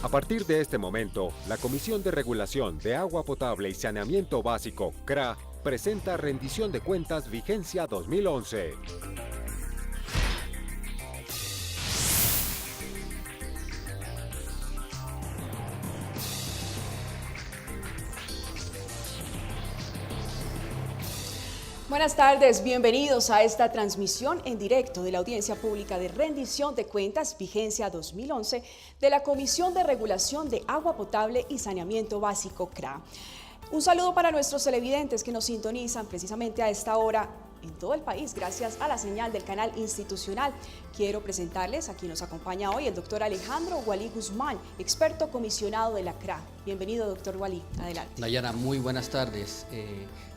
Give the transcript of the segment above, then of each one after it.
A partir de este momento, la Comisión de Regulación de Agua Potable y Saneamiento Básico, CRA, presenta rendición de cuentas vigencia 2011. Buenas tardes, bienvenidos a esta transmisión en directo de la Audiencia Pública de Rendición de Cuentas Vigencia 2011 de la Comisión de Regulación de Agua Potable y Saneamiento Básico, CRA. Un saludo para nuestros televidentes que nos sintonizan precisamente a esta hora en todo el país, gracias a la señal del canal institucional. Quiero presentarles a quien nos acompaña hoy, el doctor Alejandro Gualí Guzmán, experto comisionado de la CRA. Bienvenido, doctor Gualí, adelante. Nayara, muy buenas tardes.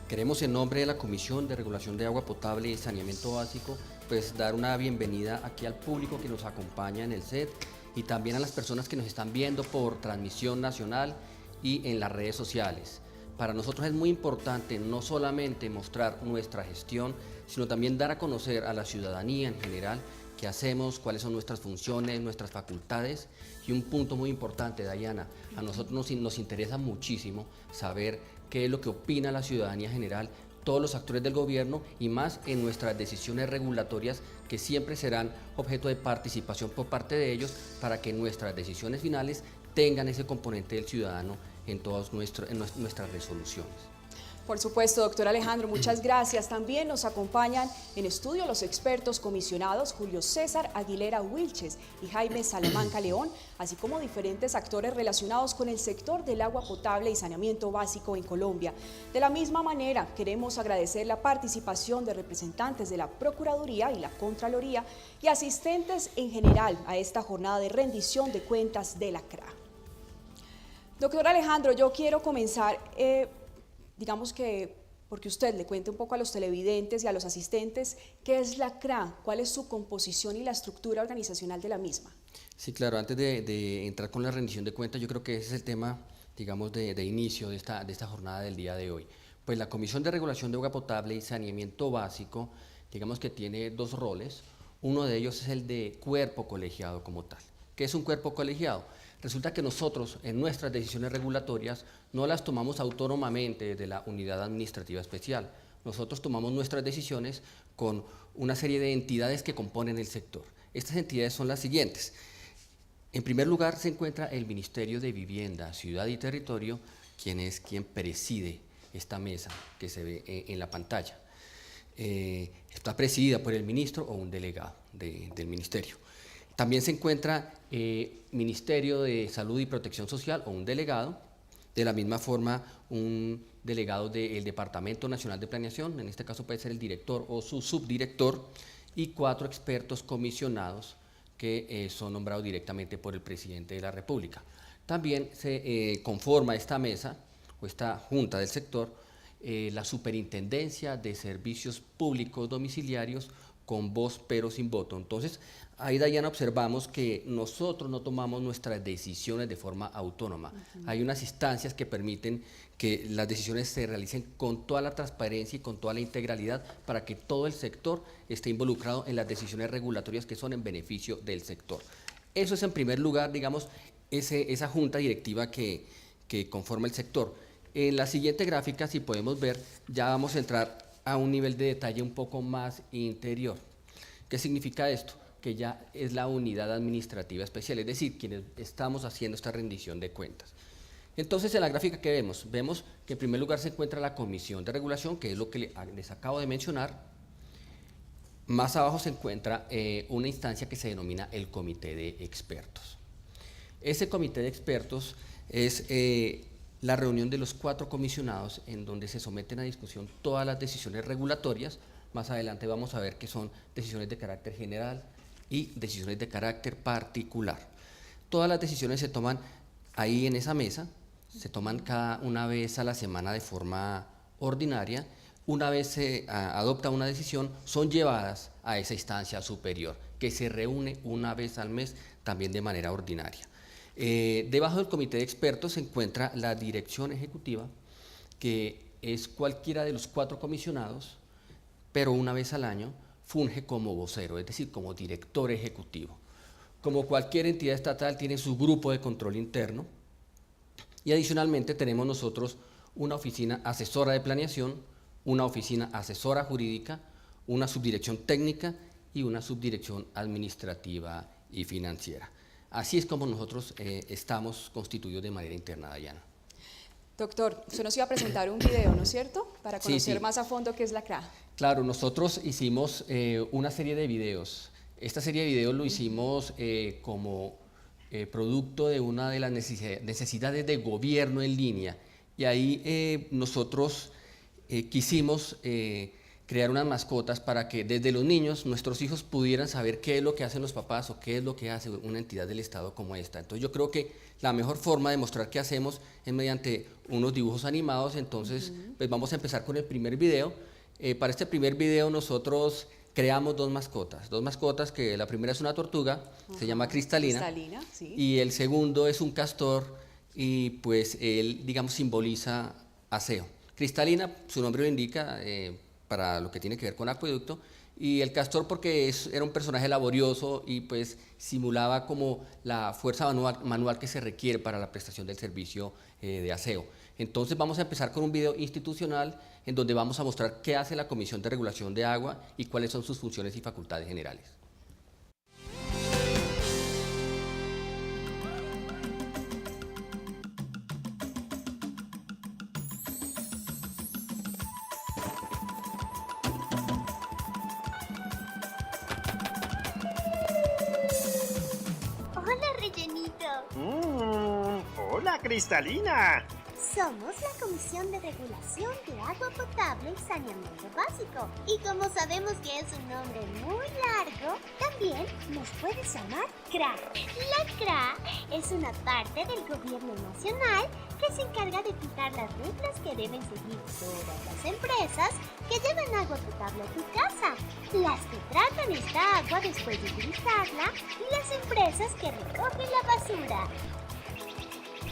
Queremos en nombre de la Comisión de Regulación de Agua Potable y Saneamiento Básico, pues dar una bienvenida aquí al público que nos acompaña en el set y también a las personas que nos están viendo por transmisión nacional y en las redes sociales. Para nosotros es muy importante no solamente mostrar nuestra gestión, sino también dar a conocer a la ciudadanía en general qué hacemos, cuáles son nuestras funciones, nuestras facultades. Y un punto muy importante, Dayana, a nosotros nos interesa muchísimo saber qué es lo que opina la ciudadanía general, todos los actores del gobierno y más en nuestras decisiones regulatorias que siempre serán objeto de participación por parte de ellos para que nuestras decisiones finales tengan ese componente del ciudadano en todas nuestras resoluciones. Por supuesto, doctor Alejandro, muchas gracias. También nos acompañan en estudio los expertos comisionados Julio César Aguilera Wilches y Jaime Salamanca León, así como diferentes actores relacionados con el sector del agua potable y saneamiento básico en Colombia. De la misma manera, queremos agradecer la participación de representantes de la Procuraduría y la Contraloría y asistentes en general a esta jornada de rendición de cuentas de la CRA. Doctor Alejandro, yo quiero comenzar digamos que porque usted le cuente un poco a los televidentes y a los asistentes qué es la CRA, cuál es su composición y la estructura organizacional de la misma. Sí, claro, antes de entrar con la rendición de cuentas, yo creo que ese es el tema, digamos, de inicio de esta jornada del día de hoy. Pues la Comisión de Regulación de Agua Potable y Saneamiento Básico, digamos que tiene dos roles. Uno de ellos es el de cuerpo colegiado como tal. ¿Qué es un cuerpo colegiado? Resulta que nosotros en nuestras decisiones regulatorias no las tomamos autónomamente desde la unidad administrativa especial. Nosotros tomamos nuestras decisiones con una serie de entidades que componen el sector. Estas entidades son las siguientes. En primer lugar se encuentra el Ministerio de Vivienda, Ciudad y Territorio, quien preside esta mesa que se ve en la pantalla. Está presidida por el ministro o un delegado del ministerio. También se encuentra Ministerio de Salud y Protección Social o un delegado, de la misma forma un delegado del Departamento Nacional de Planeación, en este caso puede ser el director o su subdirector, y 4 expertos comisionados que son nombrados directamente por el presidente de la República. También se conforma esta mesa o esta junta del sector la Superintendencia de Servicios Públicos Domiciliarios con voz pero sin voto. Entonces, ahí, Dayana, observamos que nosotros no tomamos nuestras decisiones de forma autónoma. Hay unas instancias que permiten que las decisiones se realicen con toda la transparencia y con toda la integralidad para que todo el sector esté involucrado en las decisiones regulatorias que son en beneficio del sector. Eso es en primer lugar, digamos, esa junta directiva que conforma el sector. En la siguiente gráfica, si podemos ver, ya vamos a entrar a un nivel de detalle un poco más interior. ¿Qué significa esto? Que ya es la unidad administrativa especial, es decir, quienes estamos haciendo esta rendición de cuentas. Entonces, en la gráfica que vemos que en primer lugar se encuentra la Comisión de Regulación, que es lo que les acabo de mencionar. Más abajo se encuentra una instancia que se denomina el Comité de Expertos. Ese Comité de Expertos es la reunión de los 4 comisionados en donde se someten a discusión todas las decisiones regulatorias. Más adelante vamos a ver que son decisiones de carácter general y decisiones de carácter particular. Todas las decisiones se toman ahí en esa mesa, se toman cada una vez a la semana de forma ordinaria. Una vez se adopta una decisión, son llevadas a esa instancia superior, que se reúne una vez al mes también de manera ordinaria. Debajo del comité de expertos se encuentra la dirección ejecutiva, que es cualquiera de los 4 comisionados, pero una vez al año funge como vocero, es decir, como director ejecutivo. como cualquier entidad estatal, tiene su grupo de control interno. Y adicionalmente tenemos nosotros una oficina asesora de planeación, una oficina asesora jurídica, una subdirección técnica y una subdirección administrativa y financiera. Así es como nosotros estamos constituidos de manera interna, Dayana. Doctor, usted nos iba a presentar un video, ¿no es cierto? Para conocer Sí. más a fondo qué es la CRA. Claro, nosotros hicimos una serie de videos. Esta serie de videos lo hicimos como producto de una de las necesidades de gobierno en línea. Y ahí nosotros quisimos crear unas mascotas para que desde los niños, nuestros hijos pudieran saber qué es lo que hacen los papás o qué es lo que hace una entidad del Estado como esta. Entonces yo creo que la mejor forma de mostrar qué hacemos es mediante unos dibujos animados. Entonces pues vamos a empezar con el primer video. Para este primer video nosotros creamos dos mascotas que la primera es una tortuga, se llama Cristalina, Sí. y el segundo es un castor y pues él, digamos, simboliza aseo. Cristalina, su nombre lo indica, para lo que tiene que ver con acueducto, y el castor porque era un personaje laborioso y pues simulaba como la fuerza manual que se requiere para la prestación del servicio de aseo. Entonces vamos a empezar con un video institucional en donde vamos a mostrar qué hace la Comisión de Regulación de Agua y cuáles son sus funciones y facultades generales. Hola, Rellenito. Hola, Cristalina. Somos la Comisión de Regulación de Agua Potable y Saneamiento Básico. Y como sabemos que es un nombre muy largo, también nos puedes llamar CRA. La CRA es una parte del gobierno nacional que se encarga de fijar las reglas que deben seguir todas las empresas que llevan agua potable a tu casa, las que tratan esta agua después de utilizarla y las empresas que recogen la basura.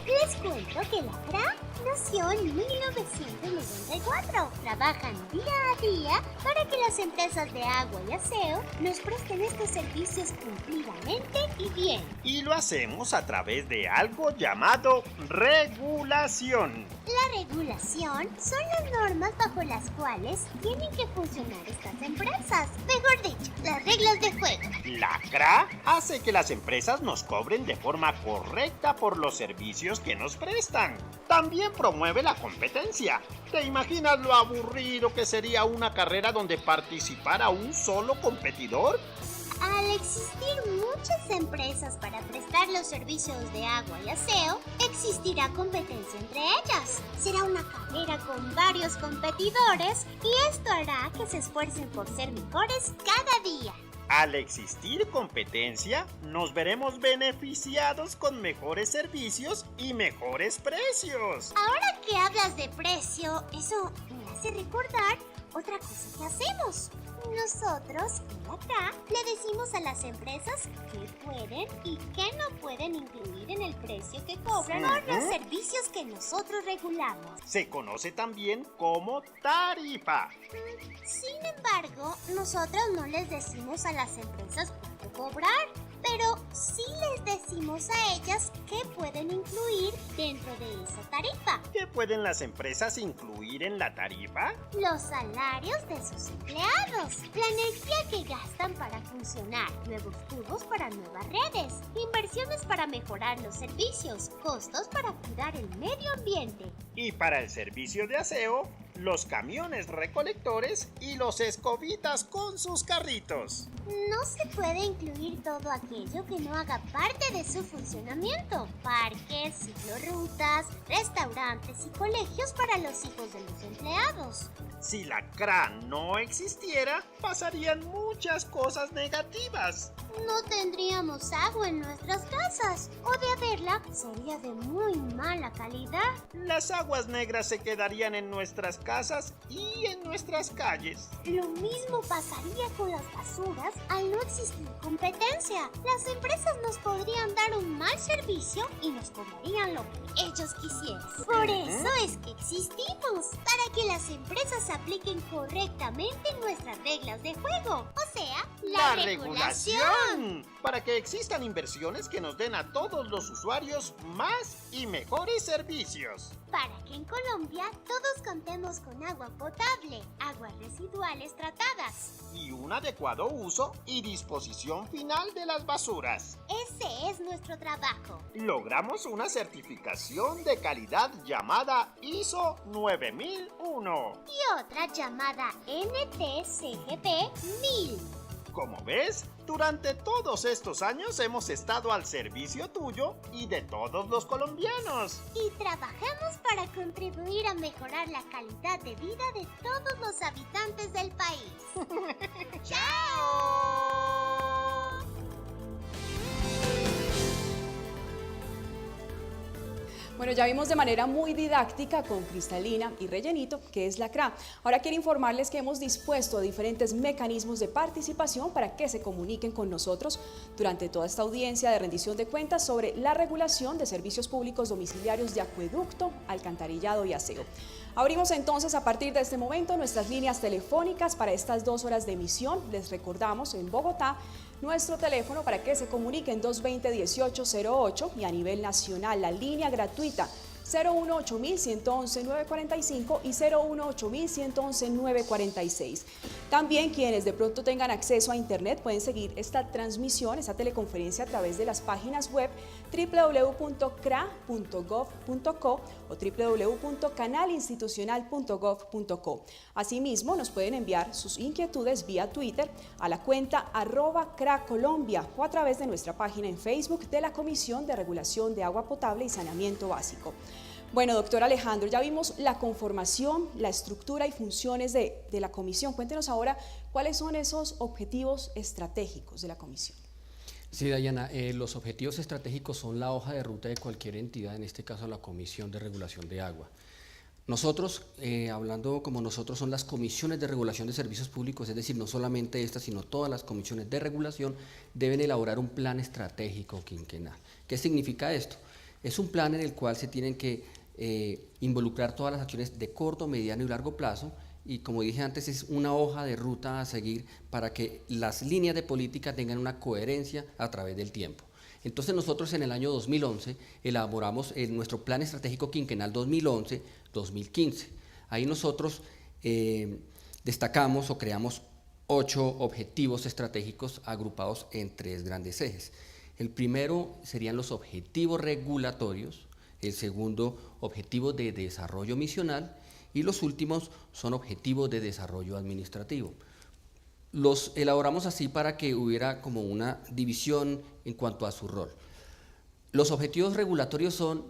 Les cuento que la CRA nació en 1994. Trabajan día a día para que las empresas de agua y aseo nos presten estos servicios cumplidamente y bien. Y lo hacemos a través de algo llamado regulación. La regulación son las normas bajo las cuales tienen que funcionar estas empresas. Mejor dicho, las reglas de juego. La CRA hace que las empresas nos cobren de forma correcta por los servicios que nos prestan. También promueve la competencia. ¿Te imaginas lo aburrido que sería una carrera donde participara un solo competidor? Al existir muchas empresas para prestar los servicios de agua y aseo, existirá competencia entre ellas. Será una carrera con varios competidores y esto hará que se esfuercen por ser mejores cada día. Al existir competencia, nos veremos beneficiados con mejores servicios y mejores precios. Ahora que hablas de precio, eso me hace recordar otra cosa que hacemos. Nosotros, en la CRA, le decimos a las empresas qué pueden y qué no pueden incluir en el precio que cobran por los servicios que nosotros regulamos. Se conoce también como tarifa. Sin embargo, nosotros no les decimos a las empresas cuánto cobrar, pero sí les decimos a ellas qué pueden incluir dentro de esa tarifa. ¿Qué pueden las empresas incluir en la tarifa? Los salarios de sus empleados, la energía que gastan para funcionar, nuevos tubos para nuevas redes, inversiones para mejorar los servicios, costos para cuidar el medio ambiente. Y para el servicio de aseo, los camiones recolectores y los escobitas con sus carritos. No se puede incluir todo aquello que no haga parte de su funcionamiento. Parques, ciclorrutas, restaurantes y colegios para los hijos de los empleados. Si la CRA no existiera, pasarían muchas cosas negativas. No tendríamos agua en nuestras casas, o de haberla sería de muy mala calidad. Las aguas negras se quedarían en nuestras casas y en nuestras calles. Lo mismo pasaría con las basuras al no existir competencia. Las empresas nos podrían dar un mal servicio y nos cobrarían lo que ellos quisieran. Por eso es que existimos, para que las empresas apliquen correctamente nuestras reglas de juego, o sea, ¡La regulación! Para que existan inversiones que nos den a todos los usuarios más y mejores servicios. Para que en Colombia todos contemos con agua potable, aguas residuales tratadas. Y un adecuado uso y disposición final de las basuras. Ese es nuestro trabajo. Logramos una certificación de calidad llamada ISO 9001. Y otra llamada NTCGP 1000. Como ves, durante todos estos años hemos estado al servicio tuyo y de todos los colombianos. Y trabajamos para contribuir a mejorar la calidad de vida de todos los habitantes del país. ¡Chao! Bueno, ya vimos de manera muy didáctica con Cristalina y Rellenito qué es la CRA. Ahora quiero informarles que hemos dispuesto diferentes mecanismos de participación para que se comuniquen con nosotros durante toda esta audiencia de rendición de cuentas sobre la regulación de servicios públicos domiciliarios de acueducto, alcantarillado y aseo. Abrimos entonces a partir de este momento nuestras líneas telefónicas para estas 2 horas de emisión. Les recordamos en Bogotá nuestro teléfono para que se comuniquen 220-1808 y a nivel nacional la línea gratuita 018-111-945 y 018-111-946. También quienes de pronto tengan acceso a internet pueden seguir esta transmisión, esta teleconferencia a través de las páginas web www.cra.gov.co o www.canalinstitucional.gov.co. Asimismo, nos pueden enviar sus inquietudes vía Twitter a la cuenta @CRAColombia o a través de nuestra página en Facebook de la Comisión de Regulación de Agua Potable y Saneamiento Básico. Bueno, doctor Alejandro, ya vimos la conformación, la estructura y funciones de la comisión. Cuéntenos ahora cuáles son esos objetivos estratégicos de la comisión. Sí, Dayana, los objetivos estratégicos son la hoja de ruta de cualquier entidad, en este caso la Comisión de Regulación de Agua. Nosotros, hablando como nosotros, son las comisiones de regulación de servicios públicos, es decir, no solamente estas, sino todas las comisiones de regulación deben elaborar un plan estratégico quinquenal. ¿Qué significa esto? Es un plan en el cual se tienen que involucrar todas las acciones de corto, mediano y largo plazo, y como dije antes, es una hoja de ruta a seguir para que las líneas de política tengan una coherencia a través del tiempo. Entonces nosotros en el año 2011 elaboramos nuestro plan estratégico quinquenal 2011-2015. Ahí nosotros destacamos o creamos 8 objetivos estratégicos agrupados en 3 grandes ejes. El primero serían los objetivos regulatorios, el segundo, objetivos de desarrollo misional, y los últimos son objetivos de desarrollo administrativo. Los elaboramos así para que hubiera como una división en cuanto a su rol. Los objetivos regulatorios son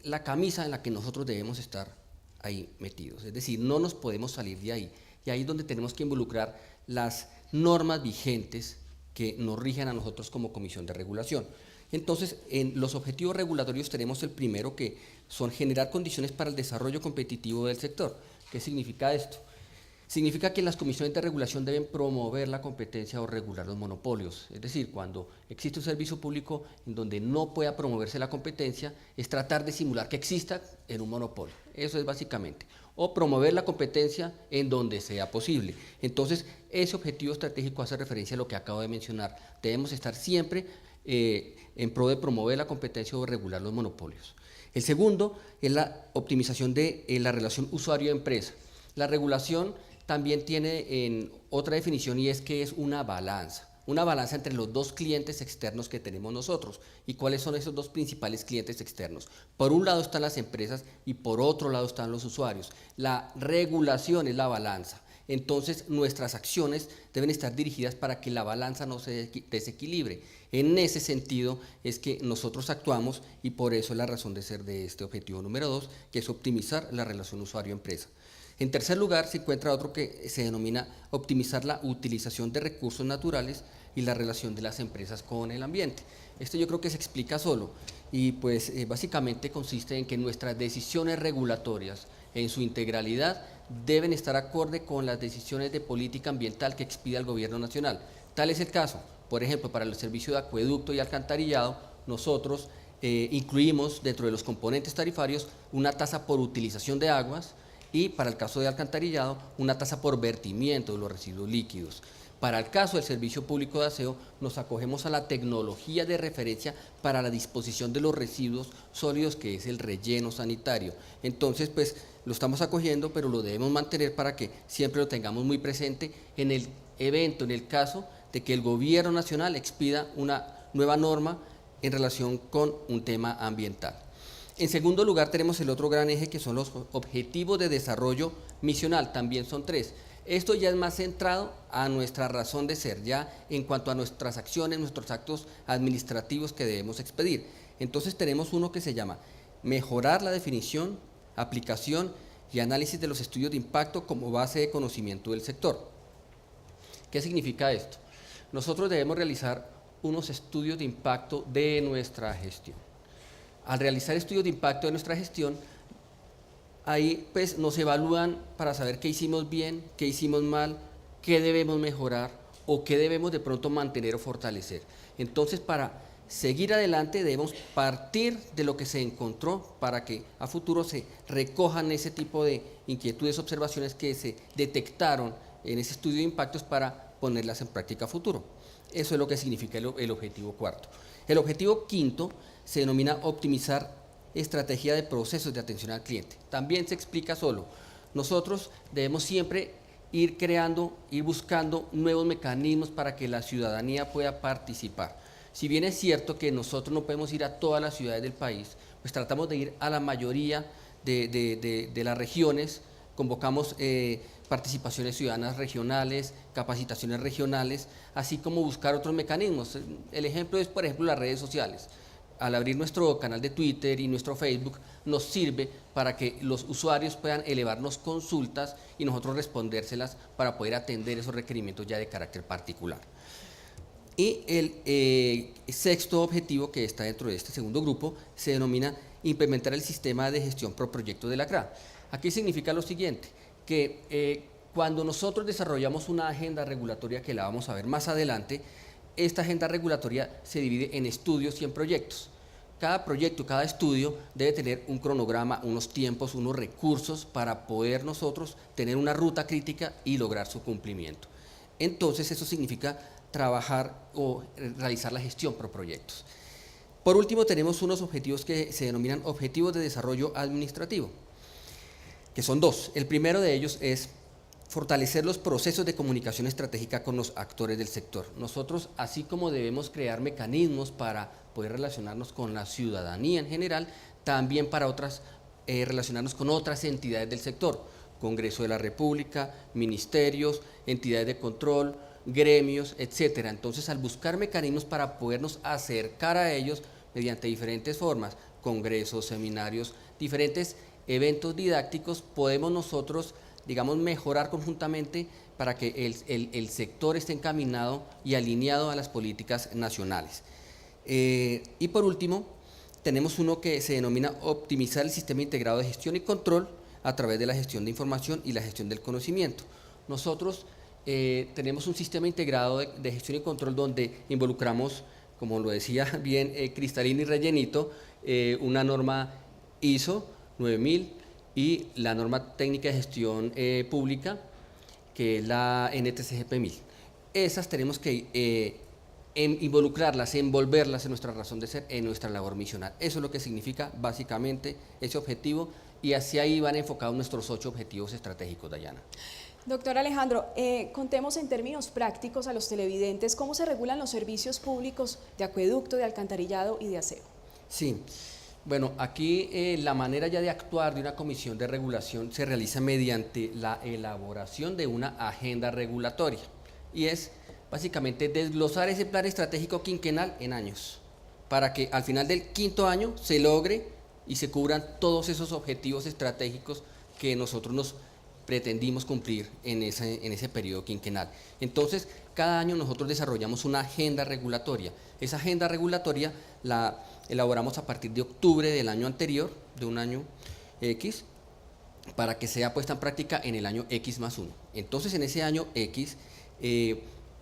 la camisa en la que nosotros debemos estar ahí metidos, es decir, no nos podemos salir de ahí, y ahí es donde tenemos que involucrar las normas vigentes que nos rigen a nosotros como Comisión de Regulación. Entonces, en los objetivos regulatorios tenemos el primero, que son generar condiciones para el desarrollo competitivo del sector. ¿Qué significa esto? Significa que las comisiones de regulación deben promover la competencia o regular los monopolios. Es decir, cuando existe un servicio público en donde no pueda promoverse la competencia, es tratar de simular que exista en un monopolio. Eso es básicamente. O promover la competencia en donde sea posible. Entonces, ese objetivo estratégico hace referencia a lo que acabo de mencionar. Debemos estar siempre en pro de promover la competencia o regular los monopolios. El segundo es la optimización de la relación usuario-empresa. La regulación también tiene otra definición, y es que es una balanza entre los 2 clientes externos que tenemos nosotros. ¿Y cuáles son esos 2 principales clientes externos? Por un lado están las empresas y por otro lado están los usuarios. La regulación es la balanza. Entonces, nuestras acciones deben estar dirigidas para que la balanza no se desequilibre. En ese sentido es que nosotros actuamos, y por eso es la razón de ser de este objetivo número 2, que es optimizar la relación usuario-empresa. En tercer lugar, se encuentra otro que se denomina optimizar la utilización de recursos naturales y la relación de las empresas con el ambiente. Esto yo creo que se explica solo, y pues básicamente consiste en que nuestras decisiones regulatorias en su integralidad deben estar acorde con las decisiones de política ambiental que expida el Gobierno Nacional. Tal es el caso, por ejemplo, para el servicio de acueducto y alcantarillado, nosotros incluimos dentro de los componentes tarifarios una tasa por utilización de aguas, y para el caso de alcantarillado, una tasa por vertimiento de los residuos líquidos. Para el caso del Servicio Público de Aseo, nos acogemos a la tecnología de referencia para la disposición de los residuos sólidos, que es el relleno sanitario. Entonces, pues, lo estamos acogiendo, pero lo debemos mantener para que siempre lo tengamos muy presente en el evento, en el caso de que el Gobierno Nacional expida una nueva norma en relación con un tema ambiental. En segundo lugar, tenemos el otro gran eje, que son los objetivos de desarrollo misional, también son 3. Esto ya es más centrado a nuestra razón de ser, ya en cuanto a nuestras acciones, nuestros actos administrativos que debemos expedir. Entonces tenemos uno que se llama mejorar la definición, aplicación y análisis de los estudios de impacto como base de conocimiento del sector. ¿Qué significa esto? Nosotros debemos realizar unos estudios de impacto de nuestra gestión. Al realizar estudios de impacto de nuestra gestión, ahí pues nos evalúan para saber qué hicimos bien, qué hicimos mal, qué debemos mejorar o qué debemos de pronto mantener o fortalecer. Entonces, para seguir adelante debemos partir de lo que se encontró para que a futuro se recojan ese tipo de inquietudes, observaciones que se detectaron en ese estudio de impactos para ponerlas en práctica a futuro. Eso es lo que significa el objetivo cuarto. El objetivo quinto se denomina optimizar estrategia de procesos de atención al cliente. También se explica solo. Nosotros debemos siempre ir creando, ir buscando nuevos mecanismos para que la ciudadanía pueda participar. Si bien es cierto que nosotros no podemos ir a todas las ciudades del país, pues tratamos de ir a la mayoría de las regiones, convocamos participaciones ciudadanas regionales, capacitaciones regionales, así como buscar otros mecanismos. El ejemplo es, por ejemplo, las redes sociales. Al abrir nuestro canal de Twitter y nuestro Facebook, nos sirve para que los usuarios puedan elevarnos consultas y nosotros respondérselas para poder atender esos requerimientos ya de carácter particular. Y el sexto objetivo, que está dentro de este segundo grupo, se denomina implementar el sistema de gestión por proyecto de la CRA. Aquí significa lo siguiente, que cuando nosotros desarrollamos una agenda regulatoria, que la vamos a ver más adelante, esta agenda regulatoria se divide en estudios y en proyectos. Cada proyecto, cada estudio debe tener un cronograma, unos tiempos, unos recursos para poder nosotros tener una ruta crítica y lograr su cumplimiento. Entonces eso significa trabajar o realizar la gestión por proyectos. Por último, tenemos unos objetivos que se denominan objetivos de desarrollo administrativo, que son 2. El primero de ellos es fortalecer los procesos de comunicación estratégica con los actores del sector. Nosotros, así como debemos crear mecanismos para poder relacionarnos con la ciudadanía en general, también para relacionarnos con otras entidades del sector, Congreso de la República, ministerios, entidades de control, gremios, etcétera. Entonces, al buscar mecanismos para podernos acercar a ellos mediante diferentes formas, congresos, seminarios, diferentes eventos didácticos, podemos nosotros, digamos, mejorar conjuntamente para que el sector esté encaminado y alineado a las políticas nacionales. Y por último, tenemos uno que se denomina optimizar el sistema integrado de gestión y control a través de la gestión de información y la gestión del conocimiento. Nosotros tenemos un sistema integrado de gestión y control donde involucramos, como lo decía bien Cristalina y Rellenito, una norma ISO 9000 y la norma técnica de gestión pública, que es la NTCGP 1000. Esas tenemos que involucrarlas, envolverlas en nuestra razón de ser, en nuestra labor misional. Eso es lo que significa básicamente ese objetivo, y hacia ahí van enfocados nuestros 8 objetivos estratégicos, Dayana. Doctor Alejandro, contemos en términos prácticos a los televidentes cómo se regulan los servicios públicos de acueducto, de alcantarillado y de aseo. Sí, bueno, aquí la manera ya de actuar de una comisión de regulación se realiza mediante la elaboración de una agenda regulatoria, y es básicamente desglosar ese plan estratégico quinquenal en años, para que al final del 5.º año se logre y se cubran todos esos objetivos estratégicos que nosotros nos pretendimos cumplir en ese periodo quinquenal. Entonces, cada año nosotros desarrollamos una agenda regulatoria. Esa agenda regulatoria la elaboramos a partir de octubre del año anterior, de un año X, para que sea puesta en práctica en el año X+1. Entonces, en ese año X,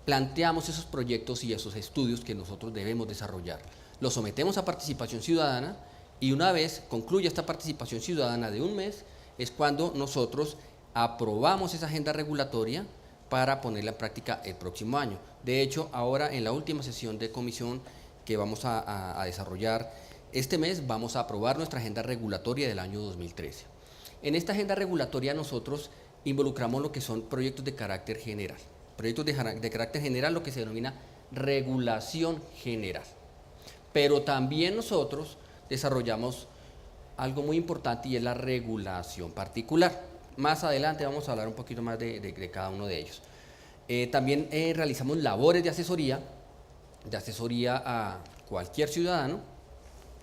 planteamos esos proyectos y esos estudios que nosotros debemos desarrollar. Los sometemos a participación ciudadana, y una vez concluya esta participación ciudadana de un mes, es cuando nosotros aprobamos esa agenda regulatoria para ponerla en práctica el próximo año. De hecho, ahora en la última sesión de comisión que vamos a desarrollar este mes, vamos a aprobar nuestra agenda regulatoria del año 2013. En esta agenda regulatoria nosotros involucramos lo que son proyectos de carácter general. Proyectos de carácter general, lo que se denomina regulación general. Pero también nosotros desarrollamos algo muy importante y es la regulación particular. Más adelante vamos a hablar un poquito más de cada uno de ellos. También realizamos labores de asesoría a cualquier ciudadano,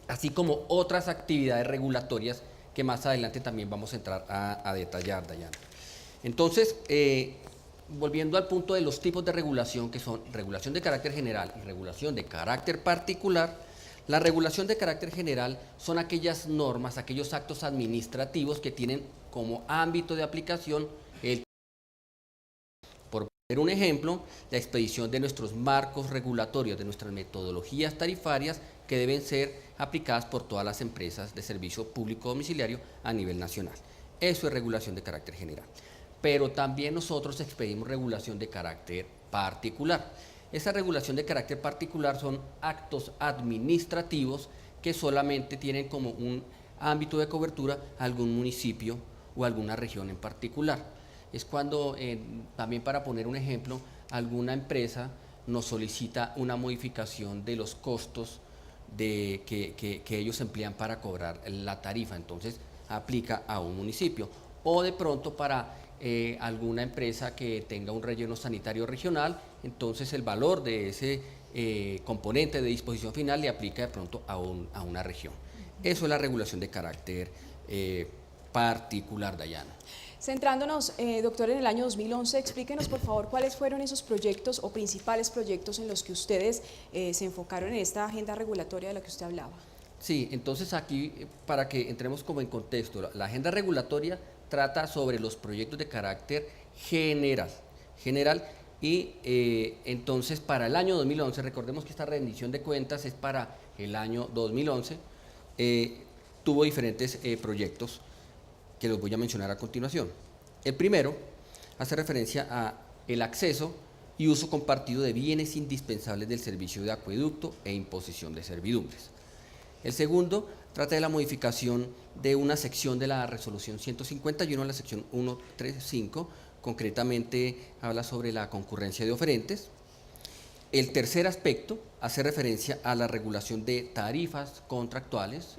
así como otras actividades regulatorias que más adelante también vamos a entrar a detallar, Dayana. Entonces, volviendo al punto de los tipos de regulación, que son regulación de carácter general y regulación de carácter particular, la regulación de carácter general son aquellas normas, aquellos actos administrativos que tienen como ámbito de aplicación por poner un ejemplo, la expedición de nuestros marcos regulatorios, de nuestras metodologías tarifarias que deben ser aplicadas por todas las empresas de servicio público domiciliario a nivel nacional. Eso es regulación de carácter general. Pero también nosotros expedimos regulación de carácter particular. Esa regulación de carácter particular son actos administrativos que solamente tienen como un ámbito de cobertura algún municipio o alguna región en particular. Es cuando, también para poner un ejemplo, alguna nos solicita una modificación de los costos que ellos emplean para cobrar la tarifa, entonces aplica a un municipio. O de pronto para alguna empresa que tenga un relleno sanitario regional, entonces el valor de ese componente de disposición final le aplica de pronto a una región. Eso es la regulación de carácter particular, Dayana. Centrándonos, doctor, en el año 2011, explíquenos por favor cuáles fueron esos proyectos o principales proyectos en los que ustedes se enfocaron en esta agenda regulatoria de la que usted hablaba. Sí, entonces aquí, para que entremos como en contexto, la agenda regulatoria trata sobre los proyectos de carácter general y entonces para el año 2011, recordemos que esta rendición de cuentas es para el año 2011, tuvo diferentes proyectos que los voy a mencionar a continuación. El primero hace referencia a el acceso y uso compartido de bienes indispensables del servicio de acueducto e imposición de servidumbres. El segundo trata de la modificación de una sección de la resolución 151, la sección 135, concretamente habla sobre la concurrencia de oferentes. El tercer aspecto hace referencia a la regulación de tarifas contractuales.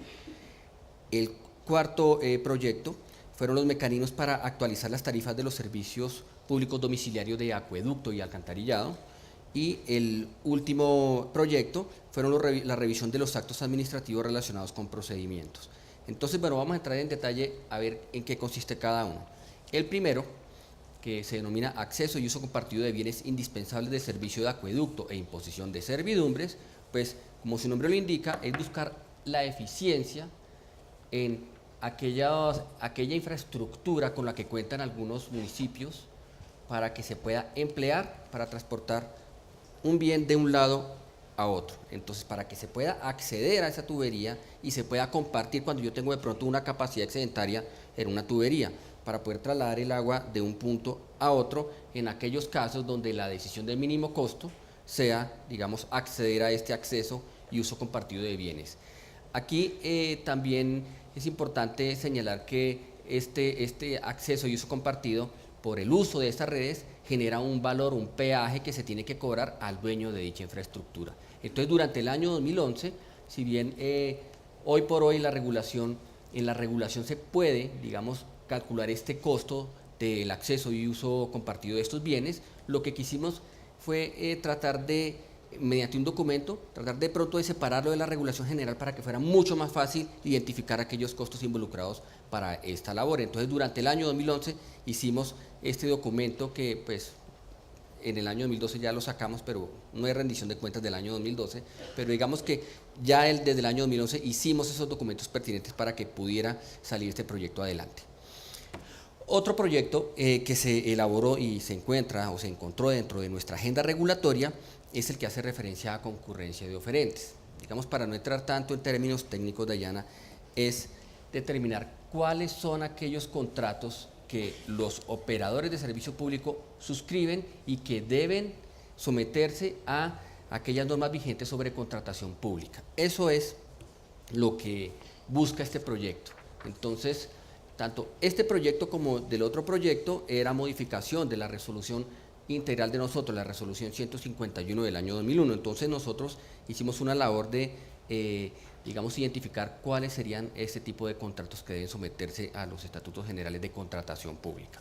El cuarto proyecto fueron los mecanismos para actualizar las tarifas de los servicios públicos domiciliarios de acueducto y alcantarillado. Y el último proyecto fueron la revisión de los actos administrativos relacionados con procedimientos. Entonces, bueno, vamos a entrar en detalle a ver en qué consiste cada uno. El primero, que se denomina acceso y uso compartido de bienes indispensables de servicio de acueducto e imposición de servidumbres, pues, como su nombre lo indica, es buscar la eficiencia en aquella infraestructura con la que cuentan algunos municipios para que se pueda emplear para transportar un bien de un lado a otro. Entonces, para que se pueda acceder a esa tubería y se pueda compartir cuando yo tengo de pronto una capacidad excedentaria en una tubería, para poder trasladar el agua de un punto a otro en aquellos casos donde la decisión del mínimo costo sea, digamos, acceder a este acceso y uso compartido de bienes. Aquí también es importante señalar que este acceso y uso compartido por el uso de estas redes genera un valor, un peaje que se tiene que cobrar al dueño de dicha infraestructura. Entonces, durante el año 2011, si bien hoy por hoy en la regulación se puede, digamos, calcular este costo del acceso y uso compartido de estos bienes, lo que quisimos fue tratar de, mediante un documento, tratar de pronto de separarlo de la regulación general para que fuera mucho más fácil identificar aquellos costos involucrados para esta labor. Entonces, durante el año 2011 hicimos este documento que, pues, en el año 2012 ya lo sacamos, pero no hay rendición de cuentas del año 2012, pero digamos que ya desde el año 2011 hicimos esos documentos pertinentes para que pudiera salir este proyecto adelante. Otro proyecto que se elaboró y se encontró dentro de nuestra agenda regulatoria es el que hace referencia a concurrencia de oferentes. Digamos, para no entrar tanto en términos técnicos, Dayana, es determinar cuáles son aquellos contratos que los operadores de servicio público suscriben y que deben someterse a aquellas normas vigentes sobre contratación pública. Eso es lo que busca este proyecto. Entonces, tanto este proyecto como del otro proyecto era modificación de la resolución integral de nosotros, la resolución 151 del año 2001. Entonces nosotros hicimos una labor de, digamos, identificar cuáles serían este tipo de contratos que deben someterse a los estatutos generales de contratación pública.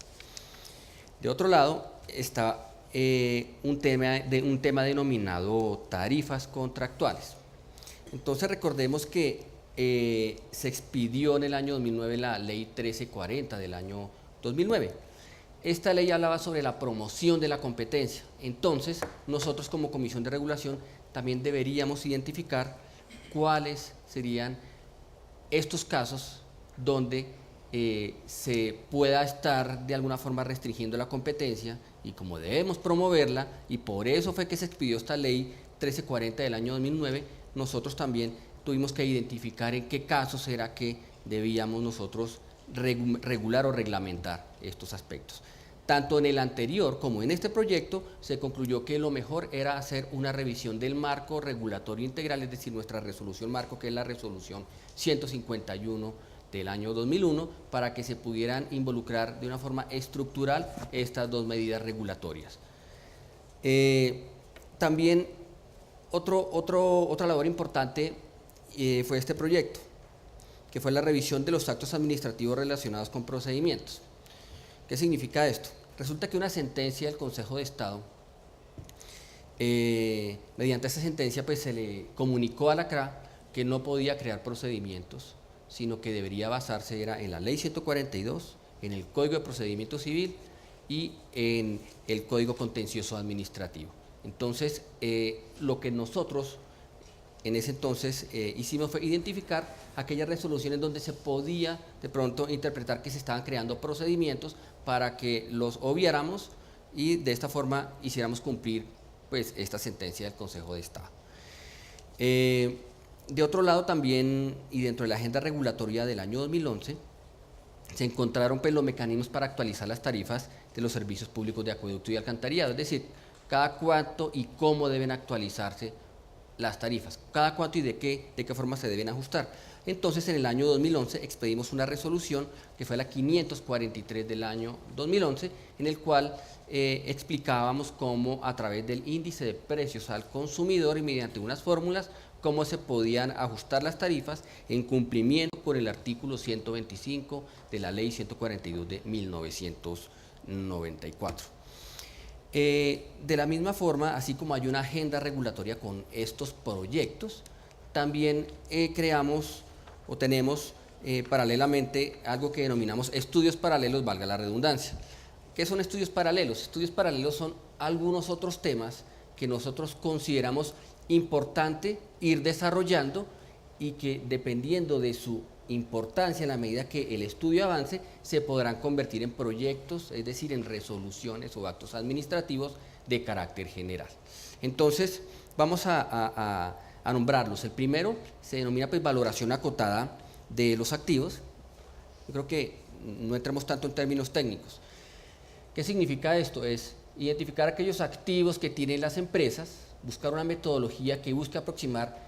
De otro lado está un tema denominado tarifas contractuales. Entonces recordemos que se expidió en el año 2009 la ley 1340 del año 2009. Esta ley hablaba sobre la promoción de la competencia. Entonces nosotros como Comisión de Regulación también deberíamos identificar cuáles serían estos casos donde se pueda estar de alguna forma restringiendo la competencia, y como debemos promoverla, y por eso fue que se expidió esta ley 1340 del año 2009, nosotros también tuvimos que identificar en qué casos era que debíamos nosotros regular o reglamentar estos aspectos. Tanto en el anterior como en este proyecto se concluyó que lo mejor era hacer una revisión del marco regulatorio integral, es decir, nuestra resolución marco, que es la resolución 151 del año 2001, para que se pudieran involucrar de una forma estructural estas dos medidas regulatorias. También otra labor importante fue este proyecto, que fue la revisión de los actos administrativos relacionados con procedimientos. ¿Qué significa esto? Resulta que una sentencia del Consejo de Estado, mediante esta sentencia pues se le comunicó a la CRA que no podía crear procedimientos, sino que debería basarse en la Ley 142, en el Código de Procedimiento Civil y en el Código Contencioso Administrativo. Entonces, lo que nosotros en ese entonces hicimos fue identificar aquellas resoluciones donde se podía de pronto interpretar que se estaban creando procedimientos para que los obviáramos y de esta forma hiciéramos cumplir pues esta sentencia del Consejo de Estado. De otro lado también, y dentro de la agenda regulatoria del año 2011, se encontraron pues los mecanismos para actualizar las tarifas de los servicios públicos de acueducto y alcantarillado, es decir, cada cuánto y cómo deben actualizarse las tarifas, cada cuánto y de qué forma se deben ajustar. Entonces, en el año 2011 expedimos una resolución que fue la 543 del año 2011, en el cual explicábamos cómo a través del índice de precios al consumidor y mediante unas fórmulas, cómo se podían ajustar las tarifas en cumplimiento con el artículo 125 de la Ley 142 de 1994. De la misma forma, así como hay una agenda regulatoria con estos proyectos, también creamos o tenemos paralelamente algo que denominamos estudios paralelos, valga la redundancia. ¿Qué son estudios paralelos? Estudios paralelos son algunos otros temas que nosotros consideramos importante ir desarrollando y que dependiendo de su importancia, en la medida que el estudio avance, se podrán convertir en proyectos, es decir, en resoluciones o actos administrativos de carácter general. Entonces, vamos a nombrarlos. El primero se denomina pues valoración acotada de los activos. Yo creo que no entremos tanto en términos técnicos. ¿Qué significa esto? Es identificar aquellos activos que tienen las empresas, buscar una metodología que busque aproximar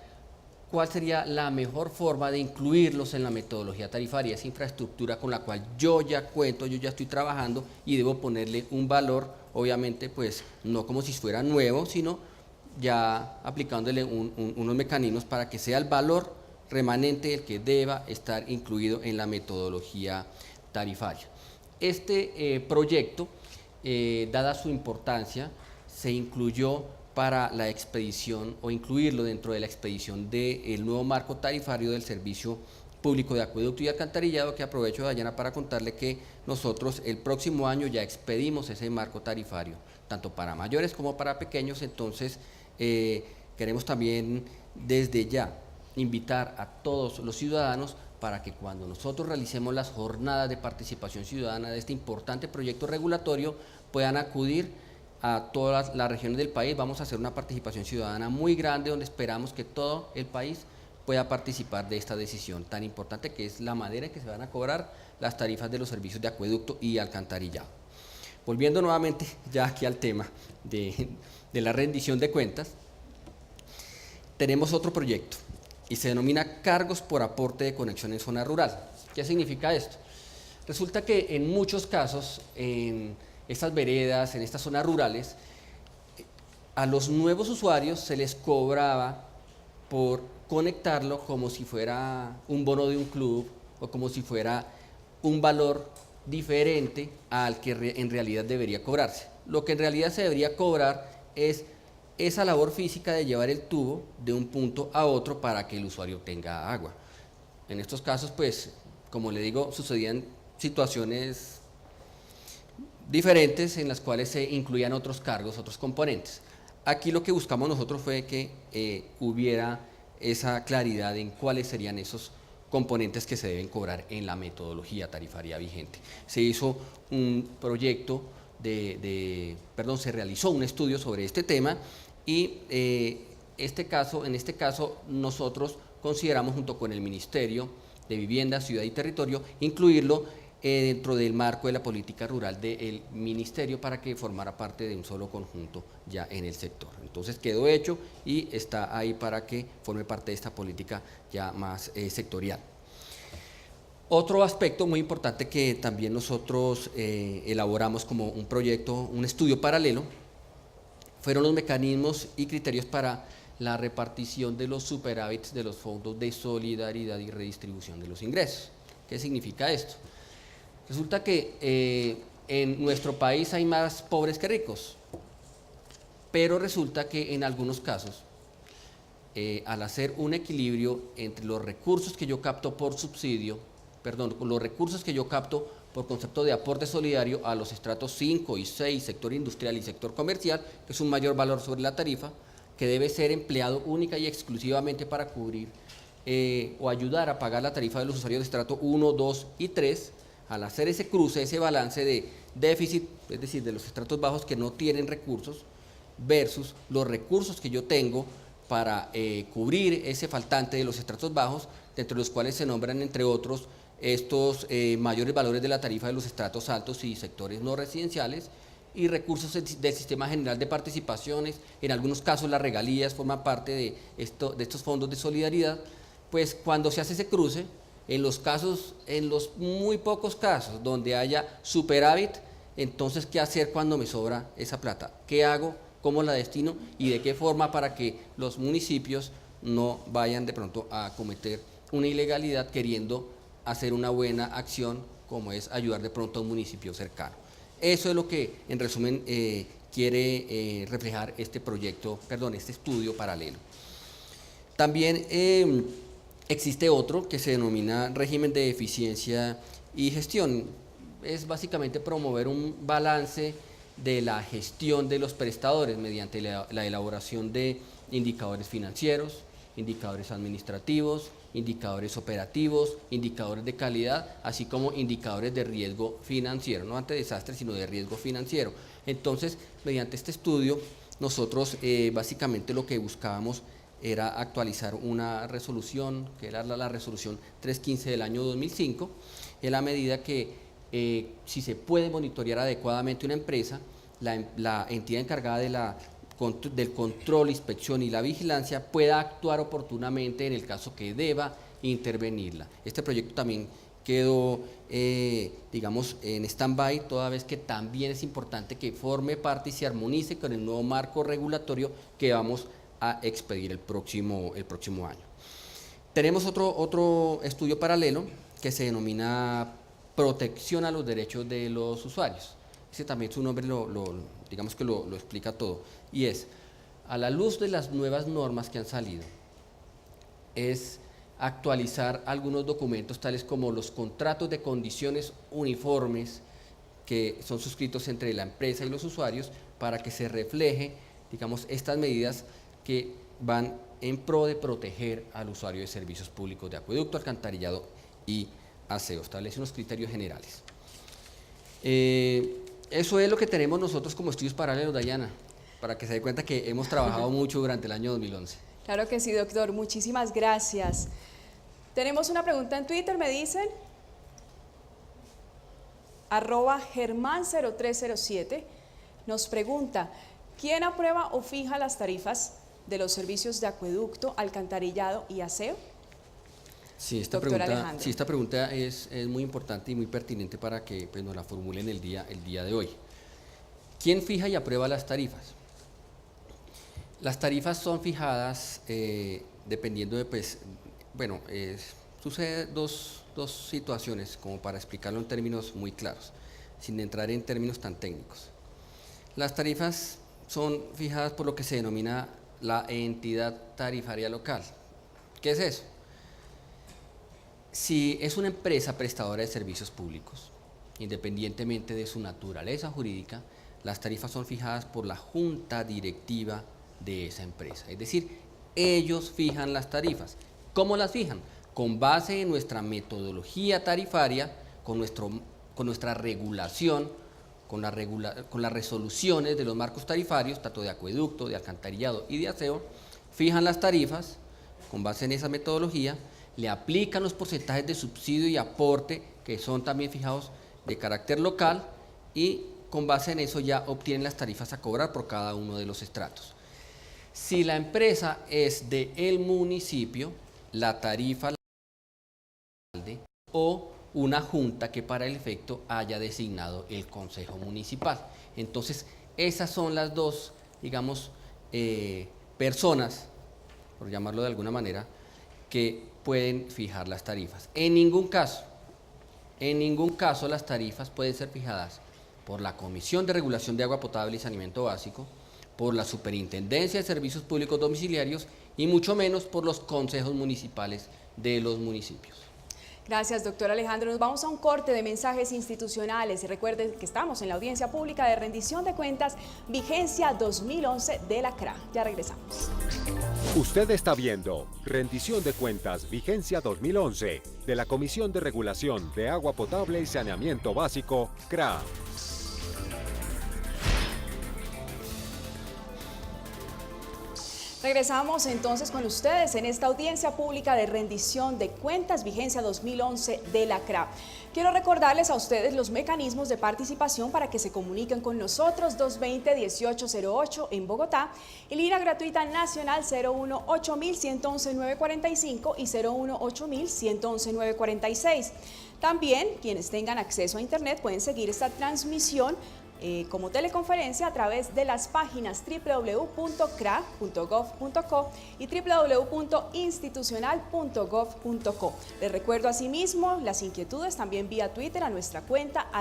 cuál sería la mejor forma de incluirlos en la metodología tarifaria, esa infraestructura con la cual yo ya cuento, yo ya estoy trabajando y debo ponerle un valor, obviamente pues no como si fuera nuevo, sino ya aplicándole unos mecanismos para que sea el valor remanente el que deba estar incluido en la metodología tarifaria. Este proyecto, dada su importancia, se incluyó para la expedición o incluirlo dentro de la expedición del nuevo marco tarifario del Servicio Público de Acueducto y Alcantarillado, que aprovecho, Dayana, para contarle que nosotros el próximo año ya expedimos ese marco tarifario, tanto para mayores como para pequeños. Entonces queremos también desde ya invitar a todos los ciudadanos para que cuando nosotros realicemos las jornadas de participación ciudadana de este importante proyecto regulatorio puedan acudir a todas las regiones del país. Vamos a hacer una participación ciudadana muy grande donde esperamos que todo el país pueda participar de esta decisión tan importante que es la manera en que se van a cobrar las tarifas de los servicios de acueducto y alcantarillado. Volviendo nuevamente ya aquí al tema de la rendición de cuentas, tenemos otro proyecto y se denomina cargos por aporte de conexión en zona rural. ¿Qué significa esto? Resulta que en muchos casos, en estas veredas, en estas zonas rurales, a los nuevos usuarios se les cobraba por conectarlo como si fuera un bono de un club o como si fuera un valor diferente al que en realidad debería cobrarse. Lo que en realidad se debería cobrar es esa labor física de llevar el tubo de un punto a otro para que el usuario tenga agua. En estos casos, pues, como le digo, sucedían situaciones diferentes en las cuales se incluían otros cargos, otros componentes. Aquí lo que buscamos nosotros fue que hubiera esa claridad en cuáles serían esos componentes que se deben cobrar en la metodología tarifaria vigente. Se hizo un proyecto se realizó un estudio sobre este tema y en este caso nosotros consideramos junto con el Ministerio de Vivienda, Ciudad y Territorio incluirlo dentro del marco de la política rural del Ministerio para que formara parte de un solo conjunto ya en el sector. Entonces quedó hecho y está ahí para que forme parte de esta política ya más sectorial. Otro aspecto muy importante que también nosotros elaboramos como un proyecto, un estudio paralelo, fueron los mecanismos y criterios para la repartición de los superávits de los fondos de solidaridad y redistribución de los ingresos. ¿Qué significa esto? Resulta que en nuestro país hay más pobres que ricos, pero resulta que en algunos casos, al hacer un equilibrio entre los recursos que yo capto por subsidio, los recursos que yo capto por concepto de aporte solidario a los estratos 5 y 6, sector industrial y sector comercial, que es un mayor valor sobre la tarifa, que debe ser empleado única y exclusivamente para cubrir o ayudar a pagar la tarifa de los usuarios de estrato 1, 2 y 3, al hacer ese cruce, ese balance de déficit, es decir, de los estratos bajos que no tienen recursos, versus los recursos que yo tengo para cubrir ese faltante de los estratos bajos, dentro de los cuales se nombran, entre otros, estos mayores valores de la tarifa de los estratos altos y sectores no residenciales, y recursos del Sistema General de Participaciones, en algunos casos las regalías forman parte de estos fondos de solidaridad. Pues cuando se hace ese cruce, en los muy pocos casos donde haya superávit, entonces ¿qué hacer cuando me sobra esa plata? ¿Qué hago? ¿Cómo la destino? ¿Y de qué forma para que los municipios no vayan de pronto a cometer una ilegalidad queriendo hacer una buena acción como es ayudar de pronto a un municipio cercano? Eso es lo que en resumen quiere reflejar este estudio paralelo. También existe otro que se denomina régimen de eficiencia y gestión. Es básicamente promover un balance de la gestión de los prestadores mediante la elaboración de indicadores financieros, indicadores administrativos, indicadores operativos, indicadores de calidad, así como indicadores de riesgo financiero, no ante desastres, sino de riesgo financiero. Entonces, mediante este estudio, nosotros básicamente lo que buscábamos era actualizar una resolución, que era la resolución 315 del año 2005, en la medida que si se puede monitorear adecuadamente una empresa, la entidad encargada del control, inspección y la vigilancia pueda actuar oportunamente en el caso que deba intervenirla. Este proyecto también quedó, digamos, en stand-by, toda vez que también es importante que forme parte y se armonice con el nuevo marco regulatorio que vamos a expedir el próximo año. Tenemos otro estudio paralelo que se denomina protección a los derechos de los usuarios. Ese también su nombre digamos que lo explica todo, y es, a la luz de las nuevas normas que han salido, es actualizar algunos documentos tales como los contratos de condiciones uniformes que son suscritos entre la empresa y los usuarios para que se refleje, digamos, estas medidas que van en pro de proteger al usuario de servicios públicos de acueducto, alcantarillado y aseo. Establece unos criterios generales. Eso es lo que tenemos nosotros como estudios paralelos, Dayana, para que se dé cuenta que hemos trabajado mucho durante el año 2011. Claro que sí, doctor. Muchísimas gracias. Tenemos una pregunta en Twitter, me dicen. @Germán0307 nos pregunta, ¿quién aprueba o fija las tarifas de los servicios de acueducto, alcantarillado y aseo? Sí, Doctor Alejandro. esta pregunta es muy importante y muy pertinente para que pues, nos la formulen el día de hoy. ¿Quién fija y aprueba las tarifas? Las tarifas son fijadas dependiendo de, pues, bueno, sucede dos situaciones como para explicarlo en términos muy claros, sin entrar en términos tan técnicos. Las tarifas son fijadas por lo que se denomina la entidad tarifaria local. ¿Qué es eso? Si es una empresa prestadora de servicios públicos, independientemente de su naturaleza jurídica, las tarifas son fijadas por la junta directiva de esa empresa. Es decir, ellos fijan las tarifas. ¿Cómo las fijan? Con base en nuestra metodología tarifaria, con nuestra regulación, con las resoluciones de los marcos tarifarios, tanto de acueducto, de alcantarillado y de aseo, fijan las tarifas con base en esa metodología, le aplican los porcentajes de subsidio y aporte que son también fijados de carácter local y con base en eso ya obtienen las tarifas a cobrar por cada uno de los estratos. Si la empresa es del municipio, la tarifa o una junta que para el efecto haya designado el Consejo Municipal. Entonces, esas son las dos, digamos, personas, por llamarlo de alguna manera, que pueden fijar las tarifas. En ningún caso las tarifas pueden ser fijadas por la Comisión de Regulación de Agua Potable y Saneamiento Básico, por la Superintendencia de Servicios Públicos Domiciliarios y mucho menos por los consejos municipales de los municipios. Gracias, doctor Alejandro. Nos vamos a un corte de mensajes institucionales y recuerden que estamos en la audiencia pública de rendición de cuentas, vigencia 2011 de la CRA. Ya regresamos. Usted está viendo Rendición de Cuentas, vigencia 2011, de la Comisión de Regulación de Agua Potable y Saneamiento Básico, CRA. Regresamos entonces con ustedes en esta audiencia pública de rendición de cuentas, vigencia 2011 de la CRA. Quiero recordarles a ustedes los mecanismos de participación para que se comuniquen con nosotros, 220-1808 en Bogotá, y línea gratuita nacional 018-111-945 y 018-111-946. También quienes tengan acceso a internet pueden seguir esta transmisión como teleconferencia a través de las páginas www.cra.gov.co y www.institucional.gov.co. Les recuerdo asimismo las inquietudes también vía Twitter a nuestra cuenta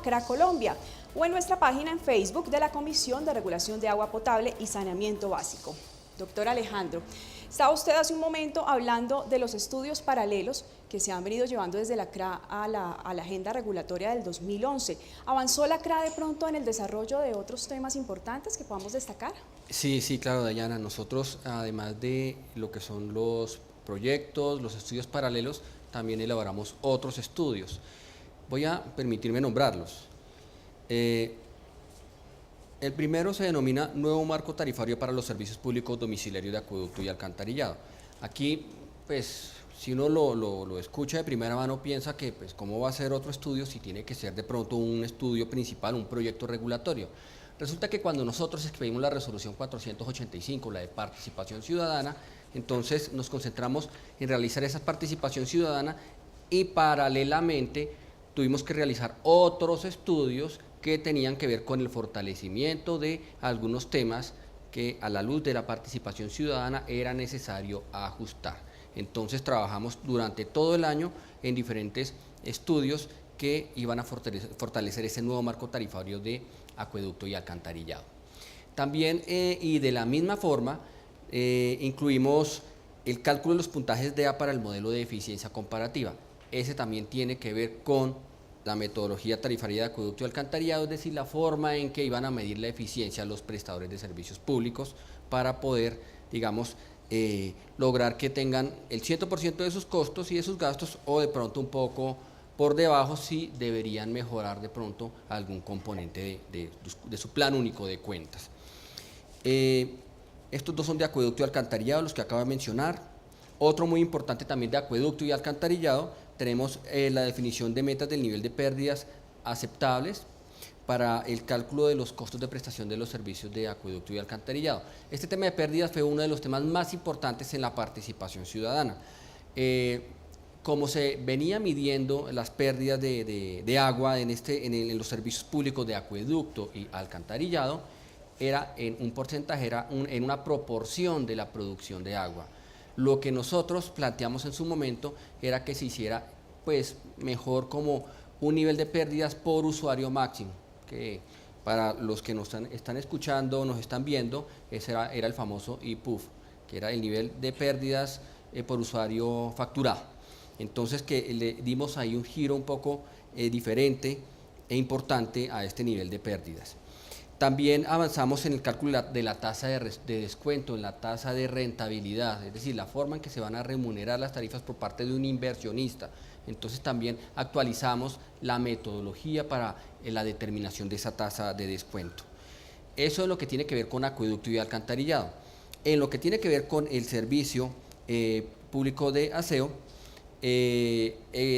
@CRAColombia o en nuestra página en Facebook de la Comisión de Regulación de Agua Potable y Saneamiento Básico. Doctor Alejandro, estaba usted hace un momento hablando de los estudios paralelos que se han venido llevando desde la CRA a la agenda regulatoria del 2011. ¿Avanzó la CRA de pronto en el desarrollo de otros temas importantes que podamos destacar? Sí, claro, Dayana. Nosotros, además de lo que son los proyectos, los estudios paralelos, también elaboramos otros estudios. Voy a permitirme nombrarlos. El primero se denomina Nuevo Marco Tarifario para los Servicios Públicos Domiciliarios de Acueducto y Alcantarillado. Aquí, pues, si uno lo escucha de primera mano, piensa que, pues, ¿cómo va a ser otro estudio si tiene que ser de pronto un estudio principal, un proyecto regulatorio? Resulta que cuando nosotros expedimos la resolución 485, la de participación ciudadana, entonces nos concentramos en realizar esa participación ciudadana y paralelamente tuvimos que realizar otros estudios que tenían que ver con el fortalecimiento de algunos temas que a la luz de la participación ciudadana era necesario ajustar. Entonces trabajamos durante todo el año en diferentes estudios que iban a fortalecer ese nuevo marco tarifario de acueducto y alcantarillado. También, y de la misma forma, incluimos el cálculo de los puntajes DEA para el modelo de eficiencia comparativa. Ese también tiene que ver con la metodología tarifaria de acueducto y alcantarillado, es decir, la forma en que iban a medir la eficiencia los prestadores de servicios públicos para poder, digamos, lograr que tengan el 100% de sus costos y de sus gastos, o de pronto un poco por debajo si deberían mejorar de pronto algún componente de su plan único de cuentas. Estos dos son de acueducto y alcantarillado, los que acabo de mencionar. Otro muy importante también de acueducto y alcantarillado, tenemos la definición de metas del nivel de pérdidas aceptables para el cálculo de los costos de prestación de los servicios de acueducto y alcantarillado. Este tema de pérdidas fue uno de los temas más importantes en la participación ciudadana. Como se venía midiendo las pérdidas de agua en los servicios públicos de acueducto y alcantarillado, era en un porcentaje, en una proporción de la producción de agua. Lo que nosotros planteamos en su momento era que se hiciera pues mejor como un nivel de pérdidas por usuario máximo, que para los que nos están escuchando o nos están viendo, ese era el famoso IPUF, que era el nivel de pérdidas por usuario facturado. Entonces que le dimos ahí un giro un poco diferente e importante a este nivel de pérdidas. También avanzamos en el cálculo de la tasa de descuento, en la tasa de rentabilidad, es decir, la forma en que se van a remunerar las tarifas por parte de un inversionista. Entonces también actualizamos la metodología para la determinación de esa tasa de descuento. Eso es lo que tiene que ver con acueducto y alcantarillado. En lo que tiene que ver con el servicio público de aseo,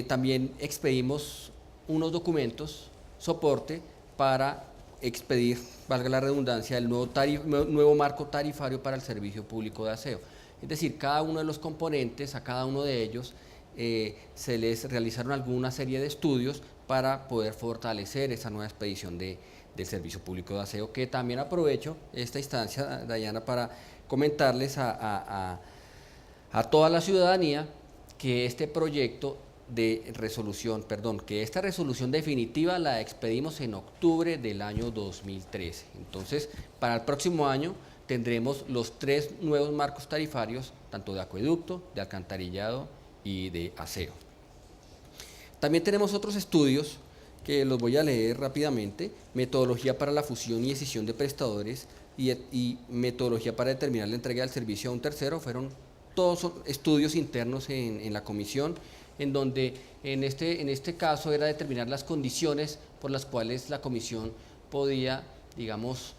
también expedimos unos documentos, soporte para expedir, valga la redundancia, el nuevo marco tarifario para el servicio público de aseo. Es decir, cada uno de los componentes, a cada uno de ellos, se les realizaron alguna serie de estudios para poder fortalecer esa nueva expedición del servicio público de aseo, que también aprovecho esta instancia, Dayana, para comentarles a toda la ciudadanía que este proyecto de resolución, que esta resolución definitiva la expedimos en octubre del año 2013. Entonces, para el próximo año tendremos los 3 nuevos marcos tarifarios, tanto de acueducto, de alcantarillado y de aseo. También tenemos otros estudios que los voy a leer rápidamente: metodología para la fusión y escisión de prestadores y metodología para determinar la entrega del servicio a un tercero. Fueron todos estudios internos en la comisión, en donde en este caso era determinar las condiciones por las cuales la comisión podía, digamos,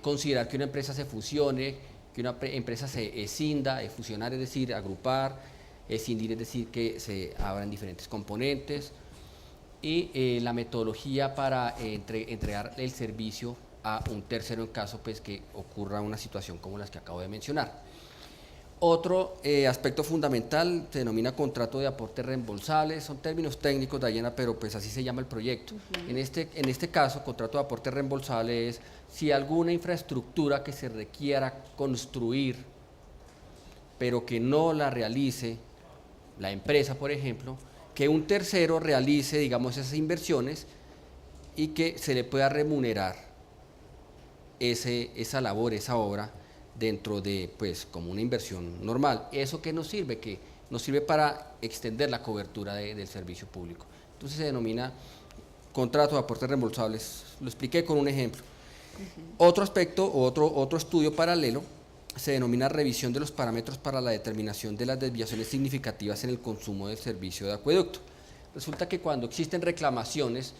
considerar que una empresa se fusione, que una empresa se escinda, fusionar es decir, agrupar, escindir es decir, que se abran diferentes componentes, y la metodología para entregar el servicio a un tercero en caso pues, que ocurra una situación como las que acabo de mencionar. Otro aspecto fundamental se denomina contrato de aporte reembolsable. Son términos técnicos, Dayana, pero pues así se llama el proyecto. En este caso, contrato de aporte reembolsable es si alguna infraestructura que se requiera construir, pero que no la realice la empresa, por ejemplo, que un tercero realice, digamos, esas inversiones y que se le pueda remunerar esa labor, esa obra, dentro de, pues, como una inversión normal. ¿Eso qué nos sirve? Que nos sirve para extender la cobertura del servicio público. Entonces se denomina contrato de aportes reembolsables. Lo expliqué con un ejemplo. Otro aspecto, otro estudio paralelo, se denomina revisión de los parámetros para la determinación de las desviaciones significativas en el consumo del servicio de acueducto. Resulta que cuando existen reclamaciones,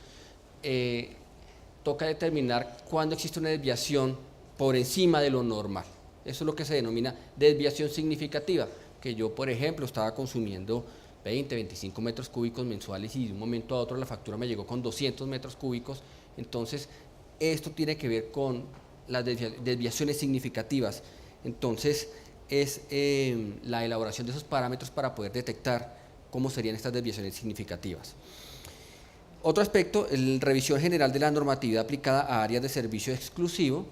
toca determinar cuándo existe una desviación por encima de lo normal. Eso es lo que se denomina desviación significativa, que yo, por ejemplo, estaba consumiendo 20, 25 metros cúbicos mensuales y de un momento a otro la factura me llegó con 200 metros cúbicos. Entonces, esto tiene que ver con las desviaciones significativas. Entonces, es la elaboración de esos parámetros para poder detectar cómo serían estas desviaciones significativas. Otro aspecto, la revisión general de la normatividad aplicada a áreas de servicio exclusivo.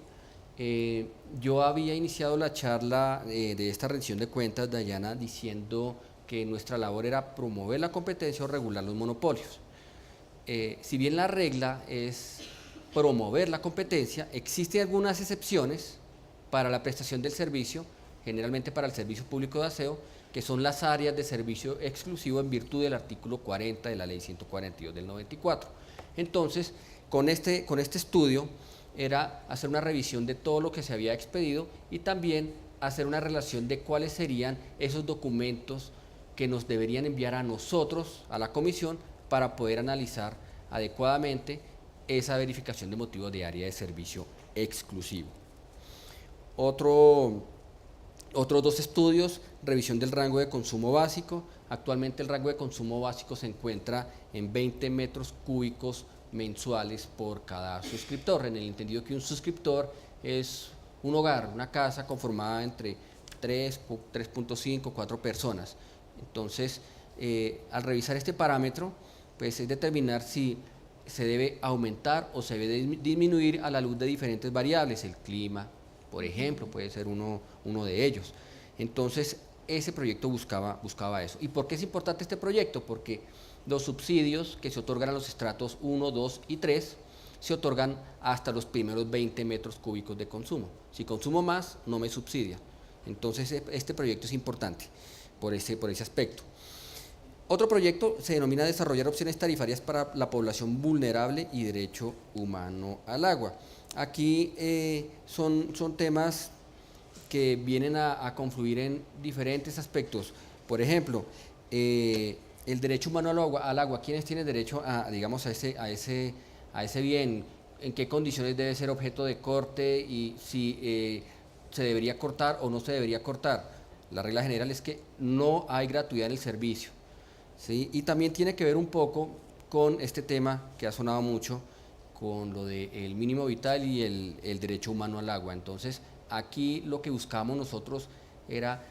Yo había iniciado la charla de esta rendición de cuentas, Dayana, diciendo que nuestra labor era promover la competencia o regular los monopolios. Si bien la regla es promover la competencia, existen algunas excepciones para la prestación del servicio, generalmente para el servicio público de aseo, que son las áreas de servicio exclusivo en virtud del artículo 40 de la ley 142 del 94. Entonces, con este estudio, era hacer una revisión de todo lo que se había expedido y también hacer una relación de cuáles serían esos documentos que nos deberían enviar a nosotros, a la comisión, para poder analizar adecuadamente esa verificación de motivos de área de servicio exclusivo. Otros dos estudios, revisión del rango de consumo básico. Actualmente el rango de consumo básico se encuentra en 20 metros cúbicos mensuales por cada suscriptor, en el entendido que un suscriptor es un hogar, una casa conformada entre 3.5, 4 personas. Entonces, al revisar este parámetro, pues es determinar si se debe aumentar o se debe disminuir a la luz de diferentes variables. El clima, por ejemplo, puede ser uno de ellos. Entonces, ese proyecto buscaba eso. ¿Y por qué es importante este proyecto? Porque los subsidios que se otorgan a los estratos 1, 2 y 3 se otorgan hasta los primeros 20 metros cúbicos de consumo. Si consumo más, no me subsidia. Entonces, este proyecto es importante por ese aspecto. Otro proyecto se denomina desarrollar opciones tarifarias para la población vulnerable y derecho humano al agua. Aquí son temas que vienen a confluir en diferentes aspectos. Por ejemplo, el derecho humano al agua. ¿Quiénes tienen derecho a ese bien? ¿En qué condiciones debe ser objeto de corte y si se debería cortar o no se debería cortar? La regla general es que no hay gratuidad en el servicio, ¿sí? Y también tiene que ver un poco con este tema que ha sonado mucho, con lo del mínimo vital y el derecho humano al agua. Entonces, aquí lo que buscábamos nosotros era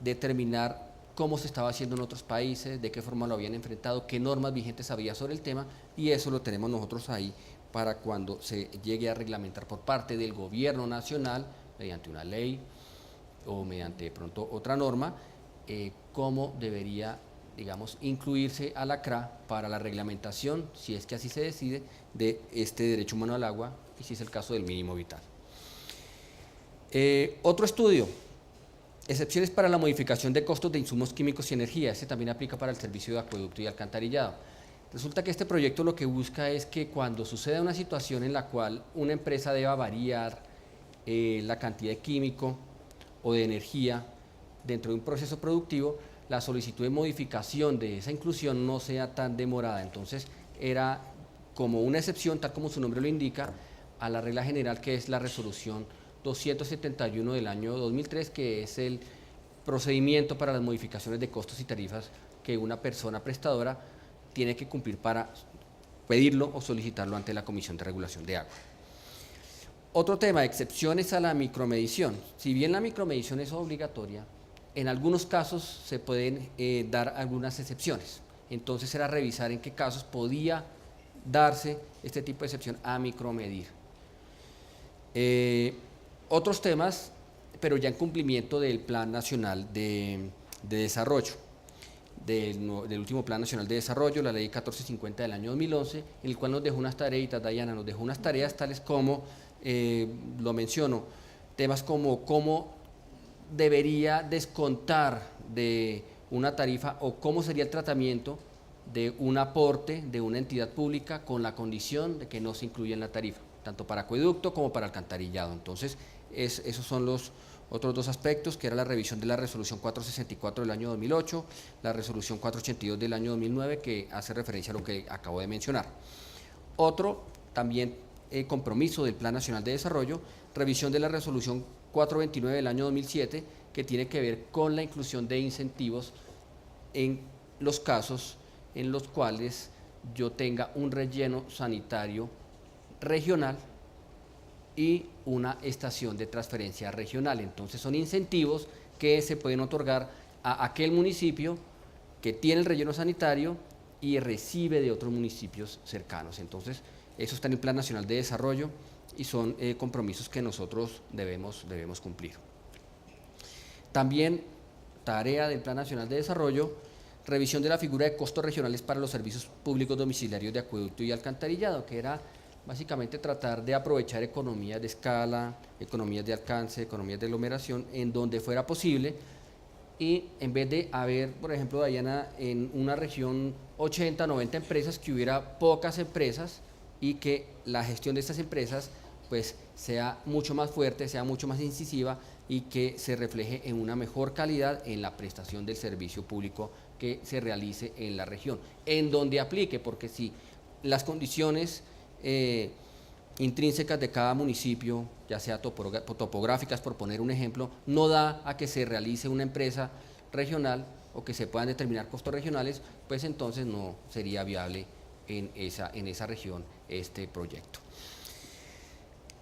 determinar cómo se estaba haciendo en otros países, de qué forma lo habían enfrentado, qué normas vigentes había sobre el tema, y eso lo tenemos nosotros ahí para cuando se llegue a reglamentar por parte del gobierno nacional, mediante una ley o mediante de pronto otra norma, cómo debería, digamos, incluirse a la CRA para la reglamentación, si es que así se decide, de este derecho humano al agua y si es el caso del mínimo vital. Otro estudio, excepciones para la modificación de costos de insumos químicos y energía. Este también aplica para el servicio de acueducto y alcantarillado. Resulta que este proyecto lo que busca es que cuando suceda una situación en la cual una empresa deba variar la cantidad de químico o de energía dentro de un proceso productivo, la solicitud de modificación de esa inclusión no sea tan demorada. Entonces, era como una excepción, tal como su nombre lo indica, a la regla general que es la resolución 271 del año 2003, que es el procedimiento para las modificaciones de costos y tarifas que una persona prestadora tiene que cumplir para pedirlo o solicitarlo ante la Comisión de Regulación de Agua. Otro tema, excepciones a la micromedición. Si bien la micromedición es obligatoria, en algunos casos se pueden dar algunas excepciones. Entonces era revisar en qué casos podía darse este tipo de excepción a micromedir. Otros temas, pero ya en cumplimiento del Plan Nacional de Desarrollo, del último Plan Nacional de Desarrollo, la Ley 1450 del año 2011, en el cual nos dejó unas tareitas, Dayana, nos dejó unas tareas tales como, lo menciono, temas como cómo debería descontar de una tarifa o cómo sería el tratamiento de un aporte de una entidad pública con la condición de que no se incluya en la tarifa, tanto para acueducto como para alcantarillado. Entonces, esos son los otros dos aspectos, que era la revisión de la resolución 464 del año 2008, la resolución 482 del año 2009, que hace referencia a lo que acabo de mencionar. Otro, también compromiso del Plan Nacional de Desarrollo, revisión de la resolución 429 del año 2007, que tiene que ver con la inclusión de incentivos en los casos en los cuales yo tenga un relleno sanitario regional y una estación de transferencia regional. Entonces son incentivos que se pueden otorgar a aquel municipio que tiene el relleno sanitario y recibe de otros municipios cercanos. Entonces eso está en el Plan Nacional de Desarrollo y son compromisos que nosotros debemos cumplir. También tarea del Plan Nacional de Desarrollo, revisión de la figura de costos regionales para los servicios públicos domiciliarios de acueducto y alcantarillado, que era básicamente tratar de aprovechar economías de escala, economías de alcance, economías de aglomeración, en donde fuera posible, y en vez de haber, por ejemplo, Dayana, en una región 80, 90 empresas, que hubiera pocas empresas y que la gestión de estas empresas pues sea mucho más fuerte, sea mucho más incisiva y que se refleje en una mejor calidad en la prestación del servicio público que se realice en la región, en donde aplique, porque si las condiciones intrínsecas de cada municipio, ya sea topográficas, por poner un ejemplo, no da a que se realice una empresa regional o que se puedan determinar costos regionales, pues entonces no sería viable en esa región este proyecto.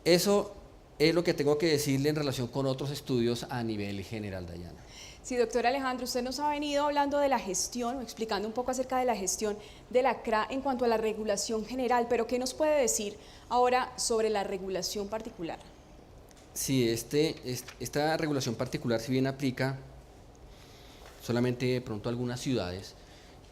Eso es lo que tengo que decirle en relación con otros estudios a nivel general, Dayana. Sí, doctor Alejandro, usted nos ha venido hablando de la gestión o explicando un poco acerca de la gestión de la CRA en cuanto a la regulación general, pero ¿qué nos puede decir ahora sobre la regulación particular? Sí, esta regulación particular, si bien aplica solamente de pronto a algunas ciudades,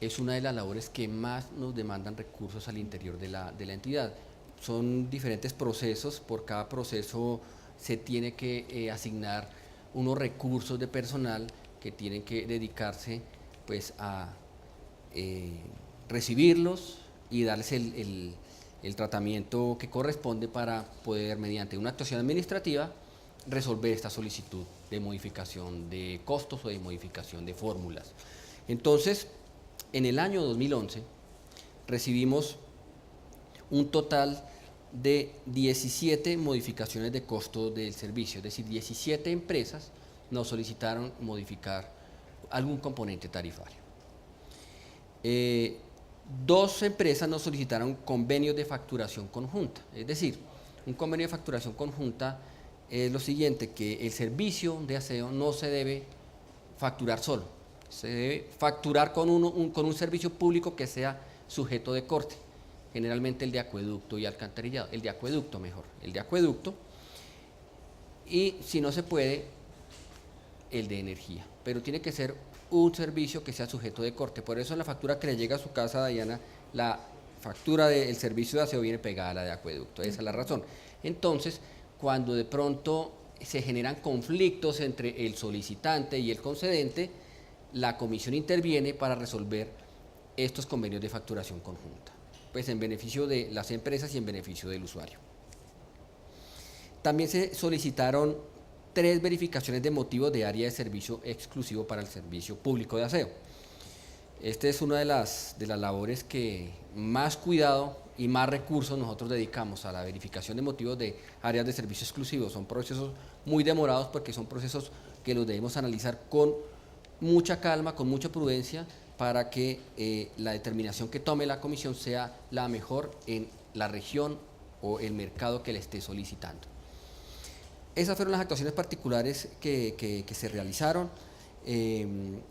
es una de las labores que más nos demandan recursos al interior de la entidad. Son diferentes procesos, por cada proceso se tiene que asignar unos recursos de personal que tienen que dedicarse pues a recibirlos y darles el tratamiento que corresponde para poder, mediante una actuación administrativa, resolver esta solicitud de modificación de costos o de modificación de fórmulas. Entonces, en el año 2011 recibimos un total de 17 modificaciones de costo del servicio, es decir, 17 empresas nos solicitaron modificar algún componente tarifario. 2 empresas nos solicitaron convenios de facturación conjunta, es decir, un convenio de facturación conjunta es lo siguiente, que el servicio de aseo no se debe facturar solo, se debe facturar con un servicio público que sea sujeto de corte, generalmente el de acueducto y alcantarillado, el de acueducto mejor, el de acueducto, y si no se puede, el de energía, pero tiene que ser un servicio que sea sujeto de corte. Por eso en la factura que le llega a su casa, Dayana, la factura del servicio de aseo viene pegada a la de acueducto, esa es la razón. Entonces, cuando de pronto se generan conflictos entre el solicitante y el concedente, la comisión interviene para resolver estos convenios de facturación conjunta, pues en beneficio de las empresas y en beneficio del usuario. También se solicitaron 3 verificaciones de motivos de área de servicio exclusivo para el servicio público de aseo. Esta es una de las labores que más cuidado y más recursos nosotros dedicamos a la verificación de motivos de áreas de servicio exclusivo. Son procesos muy demorados porque son procesos que los debemos analizar con mucha calma, con mucha prudencia, para que la determinación que tome la comisión sea la mejor en la región o el mercado que le esté solicitando. Esas fueron las actuaciones particulares que se realizaron.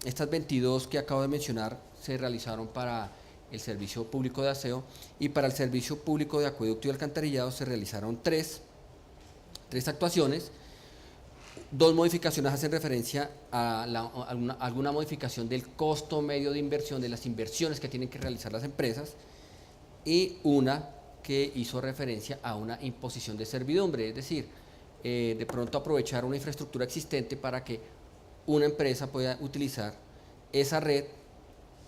Estas 22 que acabo de mencionar se realizaron para el servicio público de aseo, y para el servicio público de acueducto y alcantarillado se realizaron 3 actuaciones. 2 modificaciones hacen referencia a alguna modificación del costo medio de inversión, de las inversiones que tienen que realizar las empresas, y una que hizo referencia a una imposición de servidumbre, es decir, de pronto aprovechar una infraestructura existente para que una empresa pueda utilizar esa red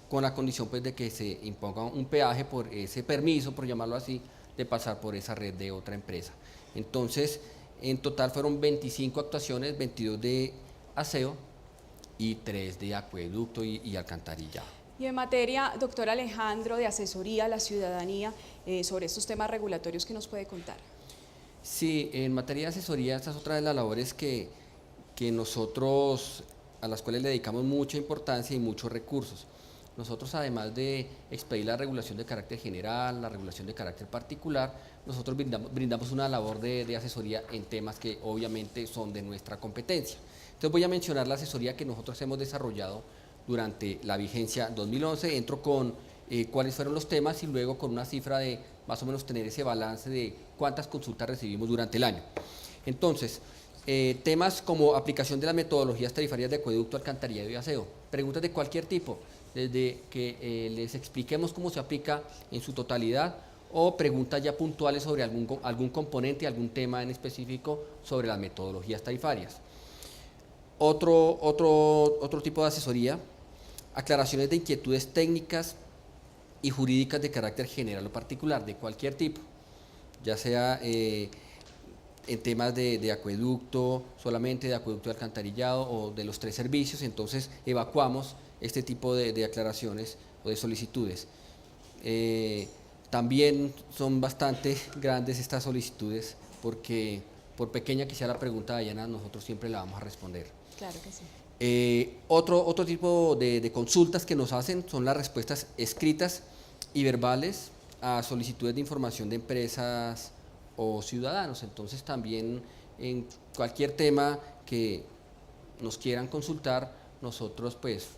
con la condición pues de que se imponga un peaje por ese permiso, por llamarlo así, de pasar por esa red de otra empresa. Entonces, en total fueron 25 actuaciones, 22 de aseo y 3 de acueducto y alcantarillado. Y en materia, doctor Alejandro, de asesoría a la ciudadanía sobre estos temas regulatorios, ¿qué nos puede contar? Sí, en materia de asesoría, esta es otra de las labores que nosotros, a las cuales le dedicamos mucha importancia y muchos recursos. Nosotros, además de expedir la regulación de carácter general, la regulación de carácter particular, nosotros brindamos una labor de asesoría en temas que obviamente son de nuestra competencia. Entonces voy a mencionar la asesoría que nosotros hemos desarrollado durante la vigencia 2011, entro con cuáles fueron los temas y luego con una cifra de más o menos tener ese balance de cuántas consultas recibimos durante el año. Entonces, temas como aplicación de las metodologías tarifarias de acueducto, alcantarillado y aseo, preguntas de cualquier tipo, desde que les expliquemos cómo se aplica en su totalidad, o preguntas ya puntuales sobre algún componente, algún tema en específico sobre las metodologías tarifarias. Otro tipo de asesoría, aclaraciones de inquietudes técnicas y jurídicas de carácter general o particular, de cualquier tipo, ya sea en temas de acueducto, solamente de acueducto y alcantarillado, o de los 3 servicios. Entonces evacuamos este tipo de aclaraciones o de solicitudes. También son bastante grandes estas solicitudes porque por pequeña que sea la pregunta, Dayana, nosotros siempre la vamos a responder. Claro que sí. Otro tipo de consultas que nos hacen son las respuestas escritas y verbales a solicitudes de información de empresas o ciudadanos. Entonces también en cualquier tema que nos quieran consultar, nosotros pues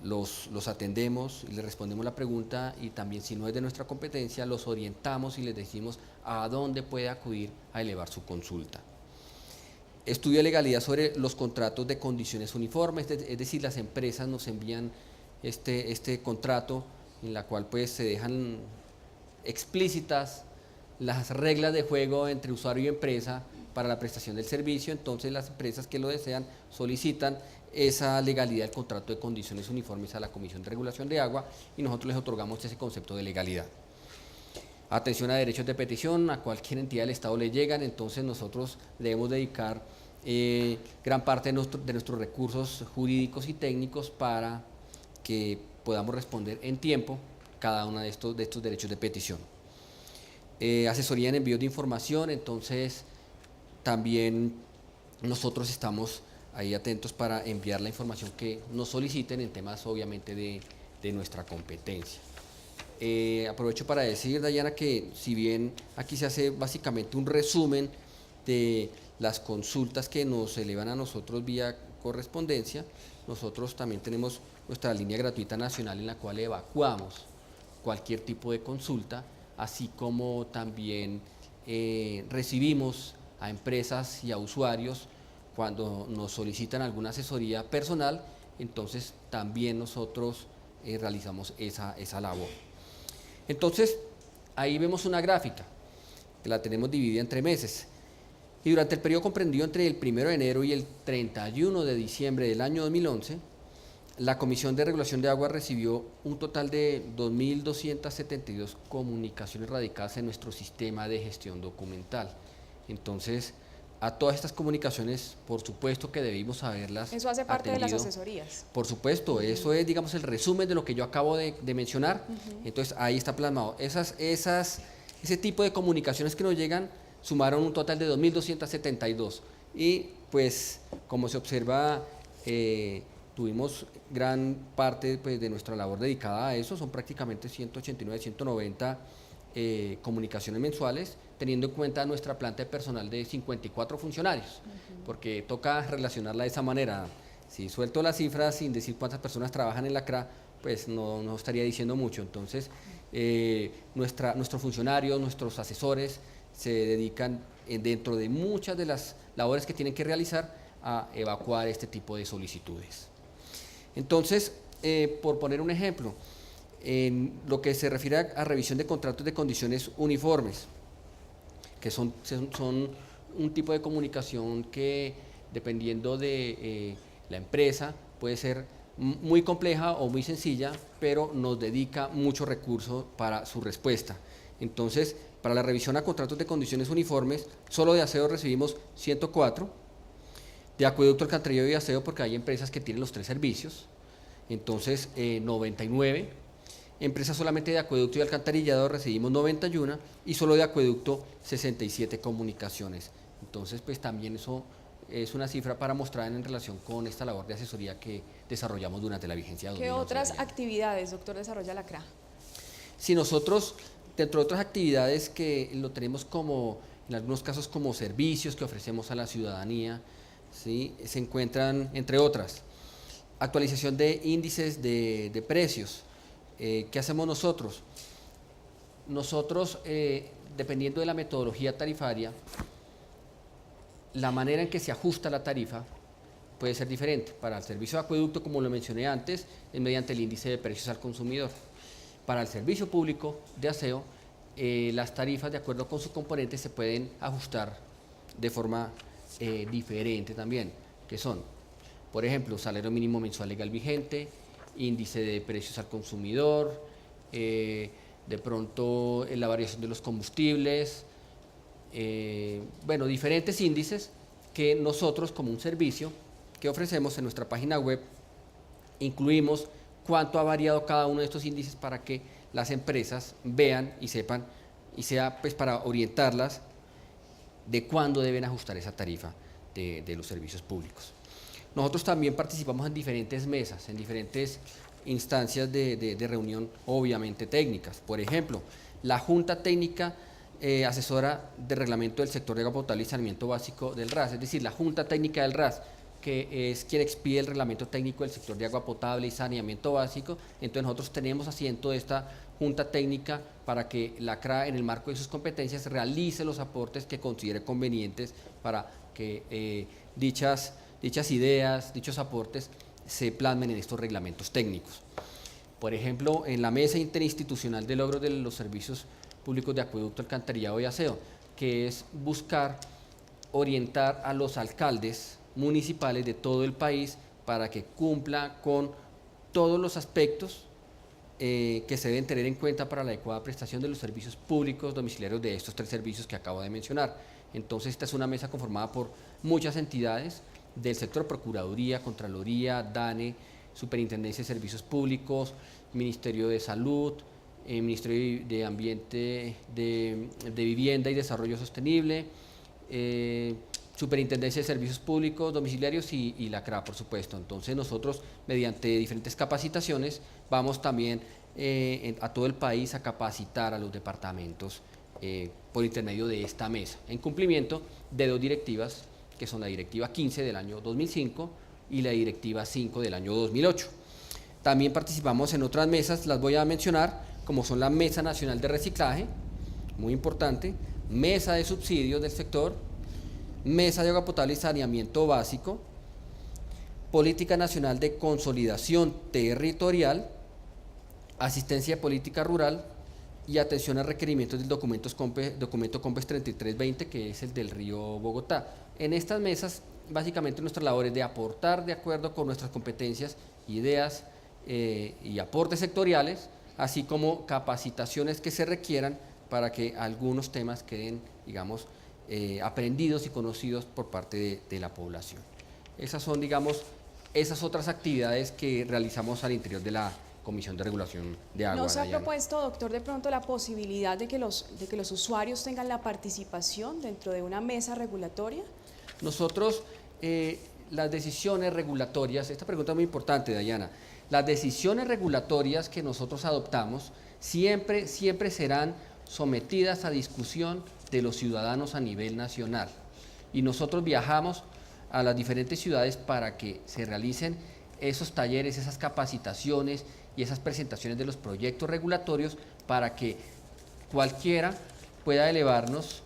los atendemos y les respondemos la pregunta, y también si no es de nuestra competencia los orientamos y les decimos a dónde puede acudir a elevar su consulta. Estudio de legalidad sobre los contratos de condiciones uniformes, es decir, las empresas nos envían este contrato en la cual pues se dejan explícitas las reglas de juego entre usuario y empresa para la prestación del servicio. Entonces las empresas que lo desean solicitan esa legalidad del contrato de condiciones uniformes a la Comisión de Regulación de Agua y nosotros les otorgamos ese concepto de legalidad. Atención a derechos de petición, a cualquier entidad del Estado le llegan, entonces nosotros debemos dedicar gran parte de nuestros recursos jurídicos y técnicos para que podamos responder en tiempo cada uno de estos derechos de petición. Asesoría en envío de información, entonces también nosotros estamos ahí atentos para enviar la información que nos soliciten en temas obviamente de nuestra competencia. Aprovecho para decir, Dayana, que si bien aquí se hace básicamente un resumen de las consultas que nos elevan a nosotros vía correspondencia, nosotros también tenemos nuestra línea gratuita nacional en la cual evacuamos cualquier tipo de consulta, así como también recibimos a empresas y a usuarios cuando nos solicitan alguna asesoría personal, entonces también nosotros realizamos esa labor. Entonces, ahí vemos una gráfica, que la tenemos dividida entre meses. Y durante el periodo comprendido entre el 1 de enero y el 31 de diciembre del año 2011, la Comisión de Regulación de Agua recibió un total de 2.272 comunicaciones radicadas en nuestro sistema de gestión documental. Entonces, a todas estas comunicaciones, por supuesto que debimos haberlas Eso hace parte de las atendido. asesorías. Por supuesto, eso es, digamos, el resumen de lo que yo acabo de mencionar. Entonces, ahí está plasmado. Ese tipo de comunicaciones que nos llegan sumaron un total de 2.272. Y, pues, como se observa, tuvimos gran parte pues, de nuestra labor dedicada a eso. Son prácticamente 189, 190 comunicaciones mensuales, teniendo en cuenta nuestra planta de personal de 54 funcionarios, porque toca relacionarla de esa manera. Si suelto las cifras sin decir cuántas personas trabajan en la CRA, pues no estaría diciendo mucho. Entonces, nuestros funcionarios, nuestros asesores se dedican dentro de muchas de las labores que tienen que realizar a evacuar este tipo de solicitudes. Entonces, por poner un ejemplo, en lo que se refiere a revisión de contratos de condiciones uniformes, que son un tipo de comunicación que, dependiendo de la empresa, puede ser muy compleja o muy sencilla, pero nos dedica mucho recurso para su respuesta. Entonces, para la revisión a contratos de condiciones uniformes, solo de aseo recibimos 104, de acueducto, alcantarillado y aseo, porque hay empresas que tienen los 3 servicios, entonces 99, empresas solamente de acueducto y alcantarillado recibimos 91 y solo de acueducto 67 comunicaciones. Entonces, pues también eso es una cifra para mostrar en relación con esta labor de asesoría que desarrollamos durante la vigencia de 2011. ¿Qué otras actividades, doctor, desarrolla la CRA? Si nosotros, dentro de otras actividades que lo tenemos como, en algunos casos como servicios que ofrecemos a la ciudadanía, ¿sí? Se encuentran, entre otras, actualización de índices de precios. ¿Qué hacemos nosotros? Nosotros, dependiendo de la metodología tarifaria, la manera en que se ajusta la tarifa puede ser diferente. Para el servicio de acueducto, como lo mencioné antes, es mediante el índice de precios al consumidor. Para el servicio público de aseo, las tarifas, de acuerdo con sus componentes, se pueden ajustar de forma diferente también, que son, por ejemplo, salario mínimo mensual legal vigente, índice de precios al consumidor, de pronto la variación de los combustibles, bueno, diferentes índices que nosotros, como un servicio que ofrecemos en nuestra página web, incluimos cuánto ha variado cada uno de estos índices para que las empresas vean y sepan, y sea pues para orientarlas de cuándo deben ajustar esa tarifa de los servicios públicos. Nosotros también participamos en diferentes mesas, en diferentes instancias de reunión, obviamente técnicas. Por ejemplo, la Junta Técnica Asesora de Reglamento del Sector de Agua Potable y Saneamiento Básico del RAS, es decir, la Junta Técnica del RAS, que es quien expide el reglamento técnico del sector de agua potable y saneamiento básico. Entonces nosotros tenemos asiento de esta Junta Técnica para que la CRA, en el marco de sus competencias, realice los aportes que considere convenientes para que dichas ideas, dichos aportes se plasmen en estos reglamentos técnicos. Por ejemplo, en la Mesa Interinstitucional de Logros de los Servicios Públicos de Acueducto, Alcantarillado y Aseo, que es buscar orientar a los alcaldes municipales de todo el país para que cumpla con todos los aspectos que se deben tener en cuenta para la adecuada prestación de los servicios públicos domiciliarios de estos 3 servicios que acabo de mencionar. Entonces, esta es una mesa conformada por muchas entidades del sector: Procuraduría, Contraloría, DANE, Superintendencia de Servicios Públicos, Ministerio de Salud, Ministerio de Ambiente, de Vivienda y Desarrollo Sostenible, Superintendencia de Servicios Públicos Domiciliarios y la CRA, por supuesto. Entonces nosotros, mediante diferentes capacitaciones, vamos también a todo el país a capacitar a los departamentos por intermedio de esta mesa, en cumplimiento de 2 directivas, que son la Directiva 15 del año 2005 y la Directiva 5 del año 2008. También participamos en otras mesas, las voy a mencionar, como son la Mesa Nacional de Reciclaje, muy importante, Mesa de Subsidios del Sector, Mesa de Agua Potable y Saneamiento Básico, Política Nacional de Consolidación Territorial, Asistencia de Política Rural y Atención a Requerimientos del documento COMPES 3320, que es el del Río Bogotá. En estas mesas, básicamente nuestra labor es de aportar de acuerdo con nuestras competencias, ideas y aportes sectoriales, así como capacitaciones que se requieran para que algunos temas queden, digamos, aprendidos y conocidos por parte de la población. Esas son, digamos, esas otras actividades que realizamos al interior de la Comisión de Regulación de Agua. ¿No se ha Dayana. propuesto, doctor, de pronto la posibilidad de que los usuarios tengan la participación dentro de una mesa regulatoria? Nosotros, las decisiones regulatorias, esta pregunta es muy importante, Dayana, las decisiones regulatorias que nosotros adoptamos siempre serán sometidas a discusión de los ciudadanos a nivel nacional, y nosotros viajamos a las diferentes ciudades para que se realicen esos talleres, esas capacitaciones y esas presentaciones de los proyectos regulatorios para que cualquiera pueda elevarnos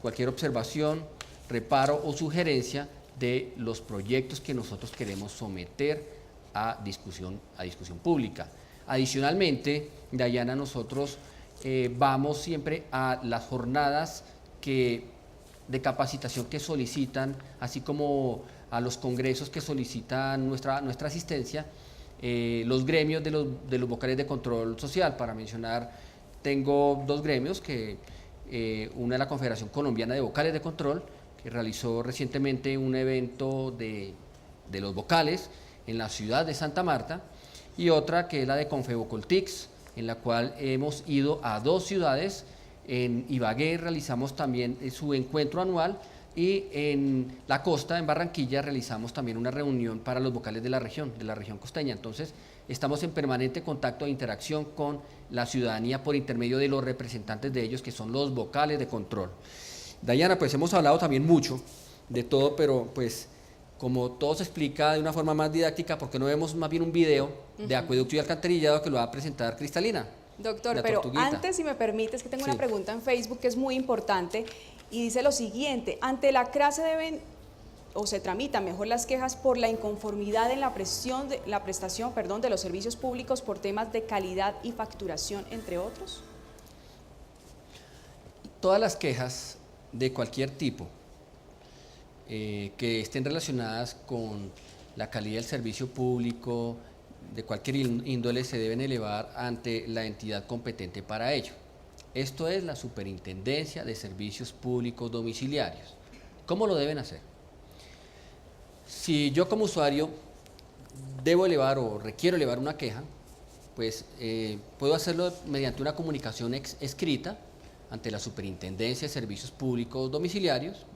cualquier observación, reparo o sugerencia de los proyectos que nosotros queremos someter a discusión pública. Adicionalmente, Dayana, nosotros vamos siempre a las jornadas de capacitación que solicitan, así como a los congresos que solicitan nuestra asistencia, los gremios de los vocales de control social. Para mencionar, tengo 2 gremios, una es la Confederación Colombiana de Vocales de Control, que realizó recientemente un evento de los vocales en la ciudad de Santa Marta, y otra que es la de Confevocoltics, en la cual hemos ido a 2 ciudades. En Ibagué realizamos también su encuentro anual, y en la costa, en Barranquilla, realizamos también una reunión para los vocales de la región costeña. Entonces, estamos en permanente contacto e interacción con la ciudadanía por intermedio de los representantes de ellos, que son los vocales de control. Dayana, pues hemos hablado también mucho de todo, pero pues como todo se explica de una forma más didáctica, ¿por qué no vemos más bien un video de acueducto y alcantarillado que lo va a presentar Cristalina? Doctor, pero antes, si me permites, que tengo una pregunta en Facebook que es muy importante y dice lo siguiente: ante la CRA se deben o se tramitan mejor las quejas por la inconformidad en la prestación de los servicios públicos por temas de calidad y facturación, entre otros. Todas las quejas de cualquier tipo que estén relacionadas con la calidad del servicio público, de cualquier índole, se deben elevar ante la entidad competente para ello. Esto es la Superintendencia de Servicios Públicos Domiciliarios. ¿Cómo lo deben hacer? Si yo como usuario debo elevar o requiero elevar una queja, pues puedo hacerlo mediante una comunicación escrita ante la Superintendencia de Servicios Públicos Domiciliarios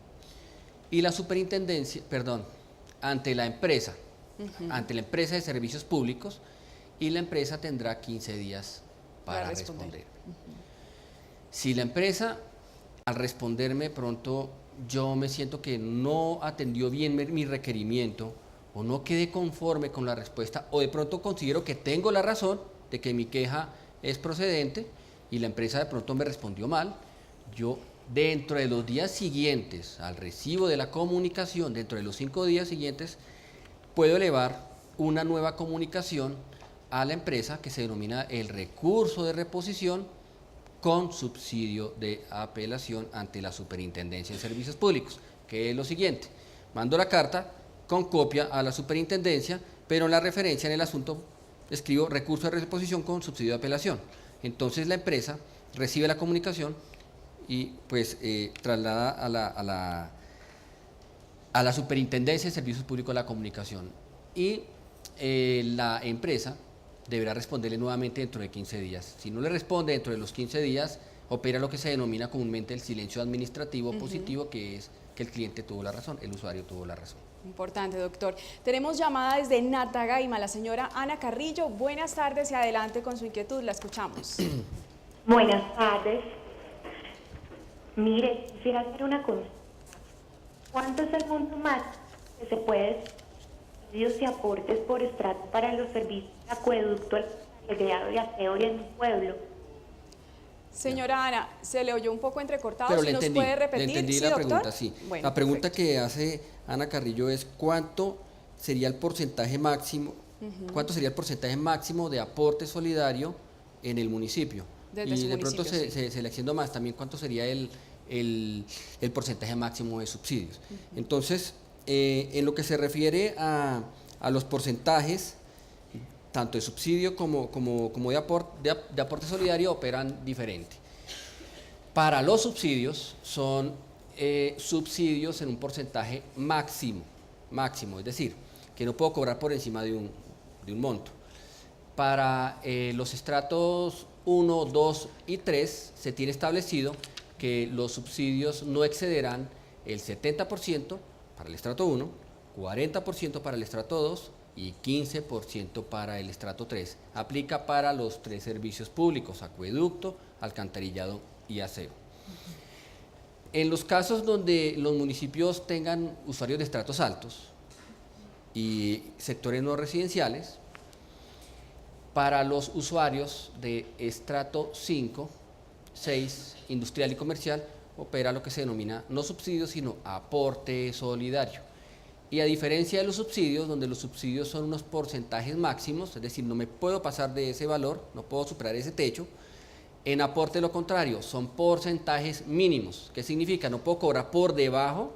y la superintendencia, perdón, ante la empresa de servicios públicos, y la empresa tendrá 15 días para responder. Si la empresa, al responderme pronto, yo me siento que no atendió bien mi requerimiento, o no quedé conforme con la respuesta, o de pronto considero que tengo la razón de que mi queja es procedente y la empresa de pronto me respondió mal, yo dentro de los días siguientes al recibo de la comunicación, dentro de los 5 días siguientes, puedo elevar una nueva comunicación a la empresa que se denomina el recurso de reposición con subsidio de apelación ante la Superintendencia de Servicios Públicos, que es lo siguiente: mando la carta con copia a la superintendencia, pero en la referencia en el asunto escribo recurso de reposición con subsidio de apelación. Entonces la empresa recibe la comunicación y pues traslada a la Superintendencia de Servicios Públicos la comunicación, y la empresa deberá responderle nuevamente dentro de 15 días. Si no le responde dentro de los 15 días, opera lo que se denomina comúnmente el silencio administrativo positivo, que es que el cliente tuvo la razón, el usuario tuvo la razón. Importante, doctor. Tenemos llamada desde Natagaima, la señora Ana Carrillo. Buenas tardes y adelante con su inquietud, la escuchamos. Buenas tardes. Mire, quisiera hacer una consulta. ¿Cuánto es el monto máximo que se puede subsidios y aportes por estrato para los servicios de acueducto, alcantarillado y aseo en un pueblo? Señora Ana, se le oyó un poco entrecortado, Pero ¿sí nos puede repetir? Le entendí ¿Sí, la doctor? pregunta, sí. Bueno, la pregunta perfecto. que hace Ana Carrillo es ¿cuánto sería el porcentaje máximo, cuánto sería el porcentaje máximo de aporte solidario en el municipio? Desde y su de pronto municipio, sí. se le extiendo más también cuánto sería el porcentaje máximo de subsidios. Entonces, en lo que se refiere a los porcentajes, tanto de subsidio como de aporte solidario, operan diferente. Para los subsidios son subsidios en un porcentaje máximo, es decir, que no puedo cobrar por encima de un monto. Para los estratos 1, 2 y 3 se tiene establecido que los subsidios no excederán el 70% para el estrato 1, 40% para el estrato 2 y 15% para el estrato 3. Aplica para los 3 servicios públicos: acueducto, alcantarillado y aseo. En los casos donde los municipios tengan usuarios de estratos altos y sectores no residenciales, para los usuarios de estrato 5, 6, industrial y comercial, opera lo que se denomina no subsidio, sino aporte solidario. Y a diferencia de los subsidios, donde los subsidios son unos porcentajes máximos, es decir, no me puedo pasar de ese valor, no puedo superar ese techo, en aporte lo contrario, son porcentajes mínimos. ¿Qué significa? No puedo cobrar por debajo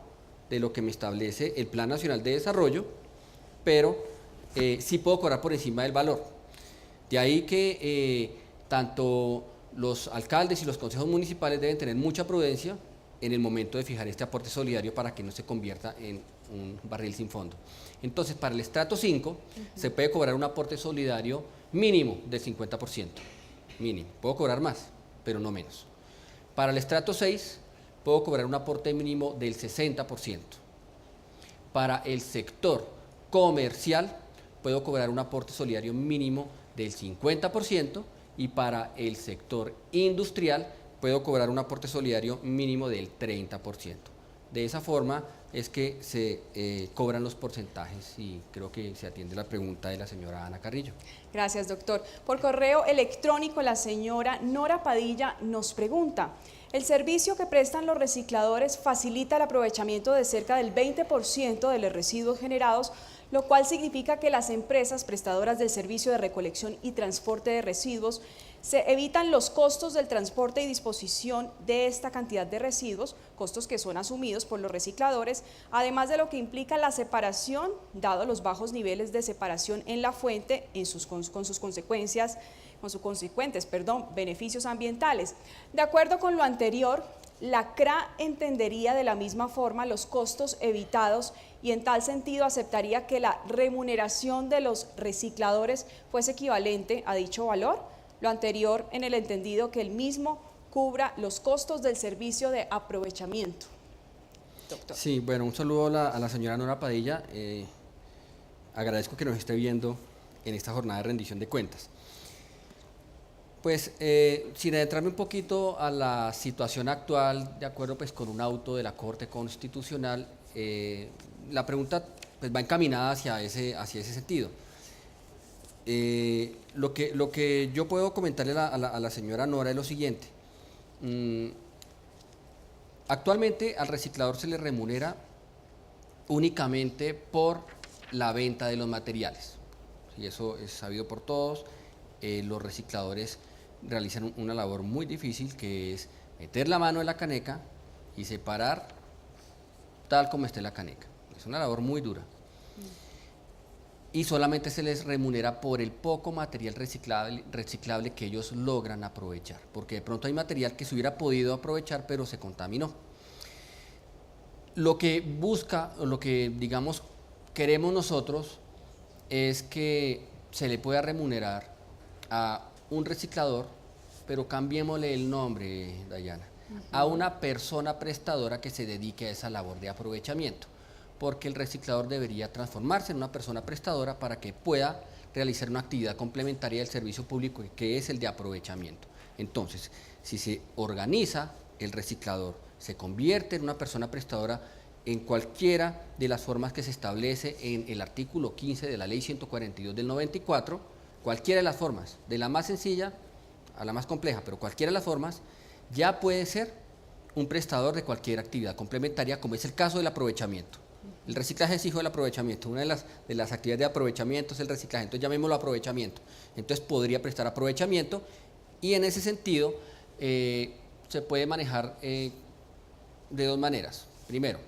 de lo que me establece el Plan Nacional de Desarrollo, pero sí puedo cobrar por encima del valor. De ahí que tanto los alcaldes y los consejos municipales deben tener mucha prudencia en el momento de fijar este aporte solidario para que no se convierta en un barril sin fondo. Entonces, para el estrato 5 se puede cobrar un aporte solidario mínimo del 50%. Mínimo. Puedo cobrar más, pero no menos. Para el estrato 6 puedo cobrar un aporte mínimo del 60%. Para el sector comercial puedo cobrar un aporte solidario mínimo del 50%, y para el sector industrial puedo cobrar un aporte solidario mínimo del 30%. De esa forma es que se cobran los porcentajes, y creo que se atiende la pregunta de la señora Ana Carrillo. Gracias, doctor. Por correo electrónico, la señora Nora Padilla nos pregunta: ¿el servicio que prestan los recicladores facilita el aprovechamiento de cerca del 20% de los residuos generados, lo cual significa que las empresas prestadoras del servicio de recolección y transporte de residuos se evitan los costos del transporte y disposición de esta cantidad de residuos, costos que son asumidos por los recicladores, además de lo que implica la separación, dado los bajos niveles de separación en la fuente con sus consecuentes beneficios ambientales? De acuerdo con lo anterior, la CRA entendería de la misma forma los costos evitados y en tal sentido aceptaría que la remuneración de los recicladores fuese equivalente a dicho valor, lo anterior en el entendido que el mismo cubra los costos del servicio de aprovechamiento. Doctor. Sí, bueno, un saludo a la señora Nora Padilla. Agradezco que nos esté viendo en esta jornada de rendición de cuentas. Pues, sin adentrarme un poquito a la situación actual, de acuerdo pues con un auto de la Corte Constitucional, la pregunta pues va encaminada hacia ese sentido. Lo que yo puedo comentarle a la señora Nora es lo siguiente. Actualmente al reciclador se le remunera únicamente por la venta de los materiales. Y eso es sabido por todos. Los recicladores realizan una labor muy difícil, que es meter la mano en la caneca y separar tal como esté la caneca. Es una labor muy dura. Y solamente se les remunera por el poco material reciclable que ellos logran aprovechar, porque de pronto hay material que se hubiera podido aprovechar pero se contaminó. Lo que busca, o lo que digamos queremos nosotros, es que se le pueda remunerar a un reciclador, pero cambiémosle el nombre, Dayana, a una persona prestadora que se dedique a esa labor de aprovechamiento, porque el reciclador debería transformarse en una persona prestadora para que pueda realizar una actividad complementaria del servicio público, que es el de aprovechamiento. Entonces, si se organiza el reciclador, se convierte en una persona prestadora en cualquiera de las formas que se establece en el artículo 15 de la Ley 142 del 94, cualquiera de las formas, de la más sencilla a la más compleja, pero cualquiera de las formas, ya puede ser un prestador de cualquier actividad complementaria, como es el caso del aprovechamiento. El reciclaje es hijo del aprovechamiento. Una de las actividades de aprovechamiento es el reciclaje, entonces llamémoslo aprovechamiento. Entonces podría prestar aprovechamiento y en ese sentido se puede manejar de dos maneras. Primero,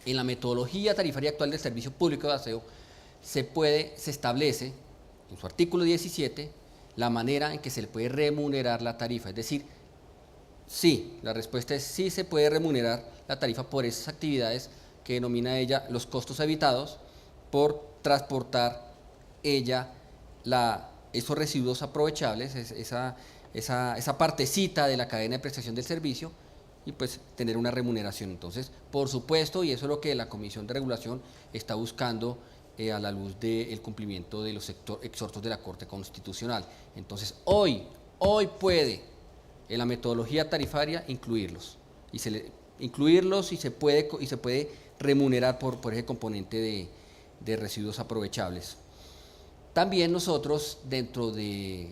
en la metodología tarifaria actual del Servicio Público de Aseo se establece en su artículo 17 la manera en que se le puede remunerar la tarifa, es decir, sí, la respuesta es sí se puede remunerar la tarifa por esas actividades que denomina ella los costos evitados por transportar ella esos residuos aprovechables, esa partecita de la cadena de prestación del servicio, y pues tener una remuneración. Entonces, por supuesto, y eso es lo que la Comisión de Regulación está buscando a la luz del cumplimiento de los exhortos de la Corte Constitucional. Entonces, hoy puede en la metodología tarifaria incluirlos, y se puede remunerar por ese componente de residuos aprovechables. También nosotros, dentro de,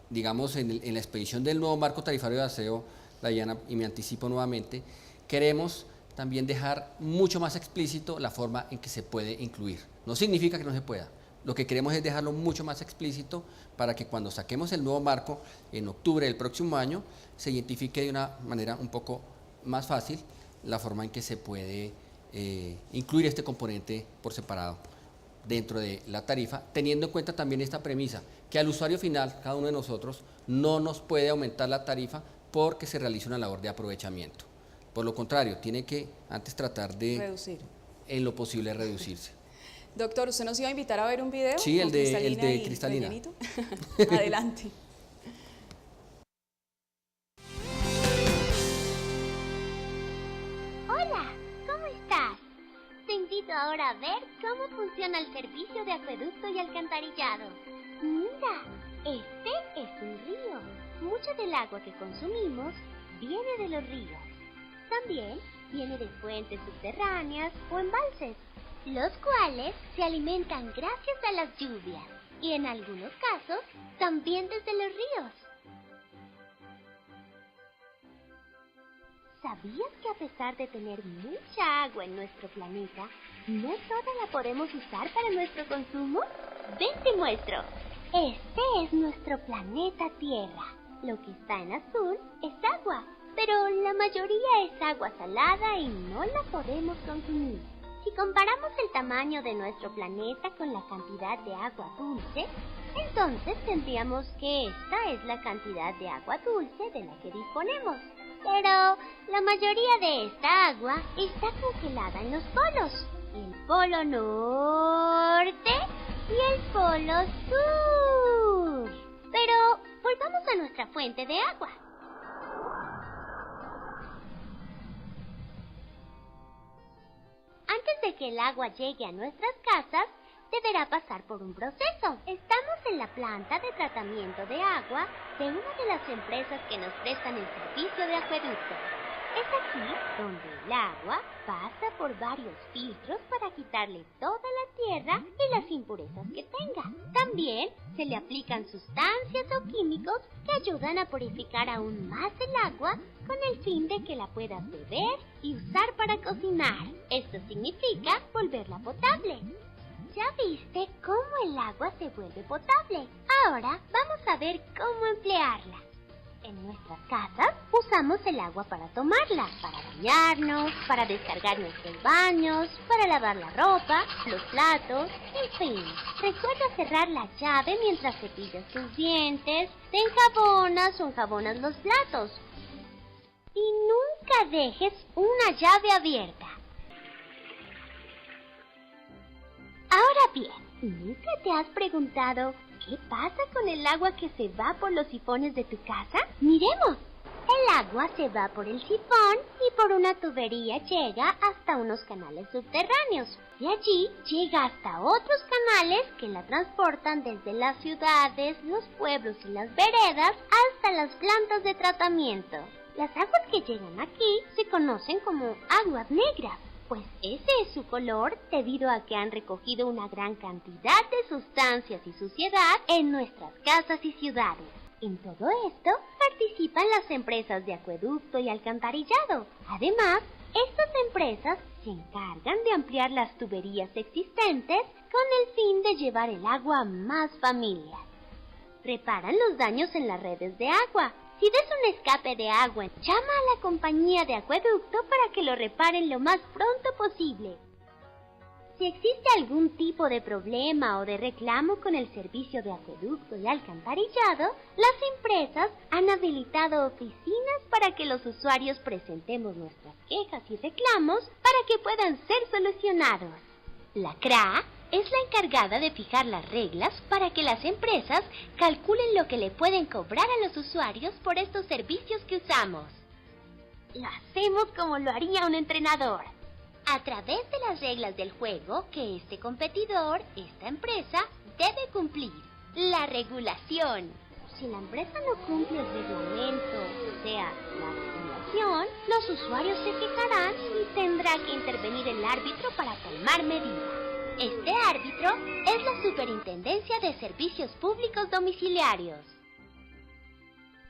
digamos, en la expedición del nuevo marco tarifario de aseo, Dayana, y me anticipo nuevamente, queremos también dejar mucho más explícito la forma en que se puede incluir. No significa que no se pueda, lo que queremos es dejarlo mucho más explícito para que cuando saquemos el nuevo marco en octubre del próximo año, se identifique de una manera un poco más fácil la forma en que se puede incluir este componente por separado dentro de la tarifa, teniendo en cuenta también esta premisa, que al usuario final, cada uno de nosotros, no nos puede aumentar la tarifa porque se realiza una labor de aprovechamiento. Por lo contrario, tiene que antes tratar de reducir, en lo posible reducirse. Doctor, ¿usted nos iba a invitar a ver un video? Sí, el de Cristalina. Adelante. Hola, ¿cómo estás? Te invito ahora a ver cómo funciona el servicio de acueducto y alcantarillado. Mira, este es un río. Mucho del agua que consumimos viene de los ríos. También viene de fuentes subterráneas o embalses, los cuales se alimentan gracias a las lluvias y en algunos casos también desde los ríos. ¿Sabías que a pesar de tener mucha agua en nuestro planeta, no toda la podemos usar para nuestro consumo? Ven te muestro. Este es nuestro planeta Tierra. Lo que está en azul es agua, pero la mayoría es agua salada y no la podemos consumir. Si comparamos el tamaño de nuestro planeta con la cantidad de agua dulce, entonces tendríamos que esta es la cantidad de agua dulce de la que disponemos. Pero la mayoría de esta agua está congelada en los polos. El polo norte y el polo sur. Pero volvamos a nuestra fuente de agua. Antes de que el agua llegue a nuestras casas, deberá pasar por un proceso. Estamos en la planta de tratamiento de agua de una de las empresas que nos prestan el servicio de acueducto. Es aquí donde el agua pasa por varios filtros para quitarle toda la tierra y las impurezas que tenga. También se le aplican sustancias o químicos que ayudan a purificar aún más el agua con el fin de que la puedas beber y usar para cocinar. Esto significa volverla potable. ¿Ya viste cómo el agua se vuelve potable? Ahora vamos a ver cómo emplearla. En nuestras casas usamos el agua para tomarla, para bañarnos, para descargar nuestros baños, para lavar la ropa, los platos, en fin. Recuerda cerrar la llave mientras cepillas tus dientes, te enjabonas o enjabonas los platos. Y nunca dejes una llave abierta. Ahora bien, ¿nunca te has preguntado qué pasa con el agua que se va por los sifones de tu casa? Miremos. El agua se va por el sifón y por una tubería llega hasta unos canales subterráneos. De allí llega hasta otros canales que la transportan desde las ciudades, los pueblos y las veredas hasta las plantas de tratamiento. Las aguas que llegan aquí se conocen como aguas negras, pues ese es su color debido a que han recogido una gran cantidad de sustancias y suciedad en nuestras casas y ciudades. En todo esto participan las empresas de acueducto y alcantarillado. Además, estas empresas se encargan de ampliar las tuberías existentes con el fin de llevar el agua a más familias. Reparan los daños en las redes de agua. Si ves un escape de agua, llama a la compañía de acueducto para que lo reparen lo más pronto posible. Si existe algún tipo de problema o de reclamo con el servicio de acueducto y alcantarillado, las empresas han habilitado oficinas para que los usuarios presentemos nuestras quejas y reclamos para que puedan ser solucionados. La CRA es la encargada de fijar las reglas para que las empresas calculen lo que le pueden cobrar a los usuarios por estos servicios que usamos. Lo hacemos como lo haría un entrenador, a través de las reglas del juego que este competidor, esta empresa, debe cumplir. La regulación. Si la empresa no cumple el reglamento, o sea, la regulación, los usuarios se quejarán y tendrá que intervenir el árbitro para tomar medidas. Este árbitro es la Superintendencia de Servicios Públicos Domiciliarios.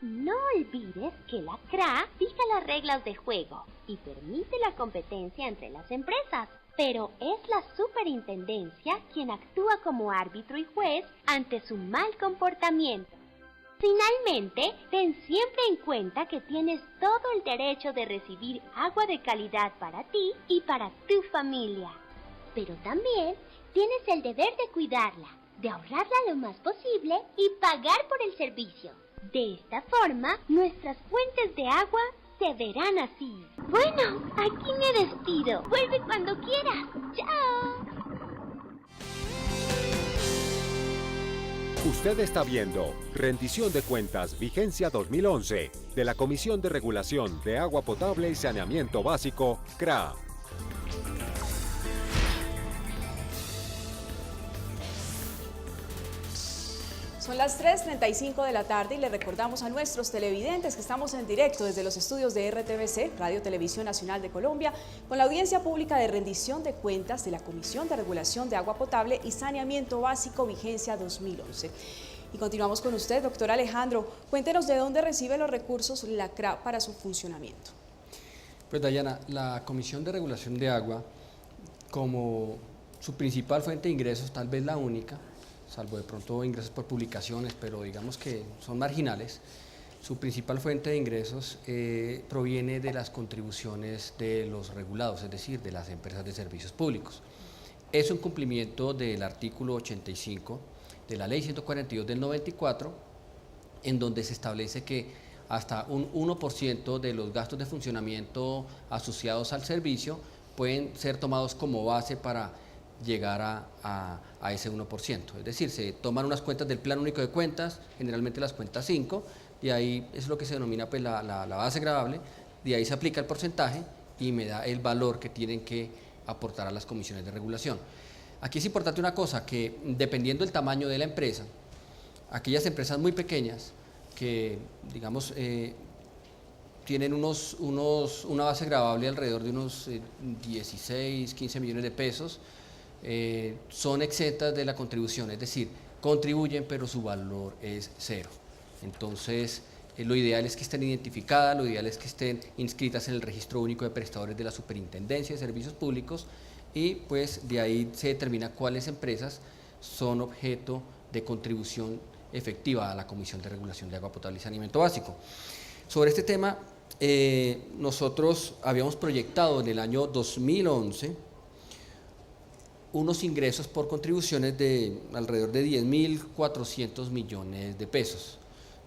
No olvides que la CRA fija las reglas de juego y permite la competencia entre las empresas, pero es la Superintendencia quien actúa como árbitro y juez ante su mal comportamiento. Finalmente, ten siempre en cuenta que tienes todo el derecho de recibir agua de calidad para ti y para tu familia. Pero también tienes el deber de cuidarla, de ahorrarla lo más posible y pagar por el servicio. De esta forma, nuestras fuentes de agua se verán así. Bueno, aquí me despido. Vuelve cuando quieras. ¡Chao! Usted está viendo Rendición de Cuentas Vigencia 2011 de la Comisión de Regulación de Agua Potable y Saneamiento Básico, CRA. Son las 3:35 de la tarde y le recordamos a nuestros televidentes que estamos en directo desde los estudios de RTBC, Radio Televisión Nacional de Colombia, con la audiencia pública de rendición de cuentas de la Comisión de Regulación de Agua Potable y Saneamiento Básico Vigencia 2011. Y continuamos con usted, doctor Alejandro. Cuéntenos de dónde recibe los recursos la CRA para su funcionamiento. Pues Dayana, la Comisión de Regulación de Agua, como su principal fuente de ingresos, tal vez la única, salvo de pronto ingresos por publicaciones, pero digamos que son marginales, su principal fuente de ingresos proviene de las contribuciones de los regulados, es decir, de las empresas de servicios públicos. Es un cumplimiento del artículo 85 de la Ley 142 del 94, en donde se establece que hasta un 1% de los gastos de funcionamiento asociados al servicio pueden ser tomados como base para llegar a ese 1%. Es decir, se toman unas cuentas del Plan Único de Cuentas, generalmente las cuentas 5, y ahí es lo que se denomina pues, la base gravable, de ahí se aplica el porcentaje y me da el valor que tienen que aportar a las comisiones de regulación. Aquí es importante una cosa, que dependiendo del tamaño de la empresa, aquellas empresas muy pequeñas que, digamos, tienen una base gravable alrededor de unos 16, 15 millones de pesos, son exentas de la contribución, es decir, contribuyen pero su valor es cero. Entonces, lo ideal es que estén identificadas, lo ideal es que estén inscritas en el Registro Único de Prestadores de la Superintendencia de Servicios Públicos y pues de ahí se determina cuáles empresas son objeto de contribución efectiva a la Comisión de Regulación de Agua Potable y Saneamiento Básico. Sobre este tema, nosotros habíamos proyectado en el año 2011 unos ingresos por contribuciones de alrededor de 10.400 millones de pesos.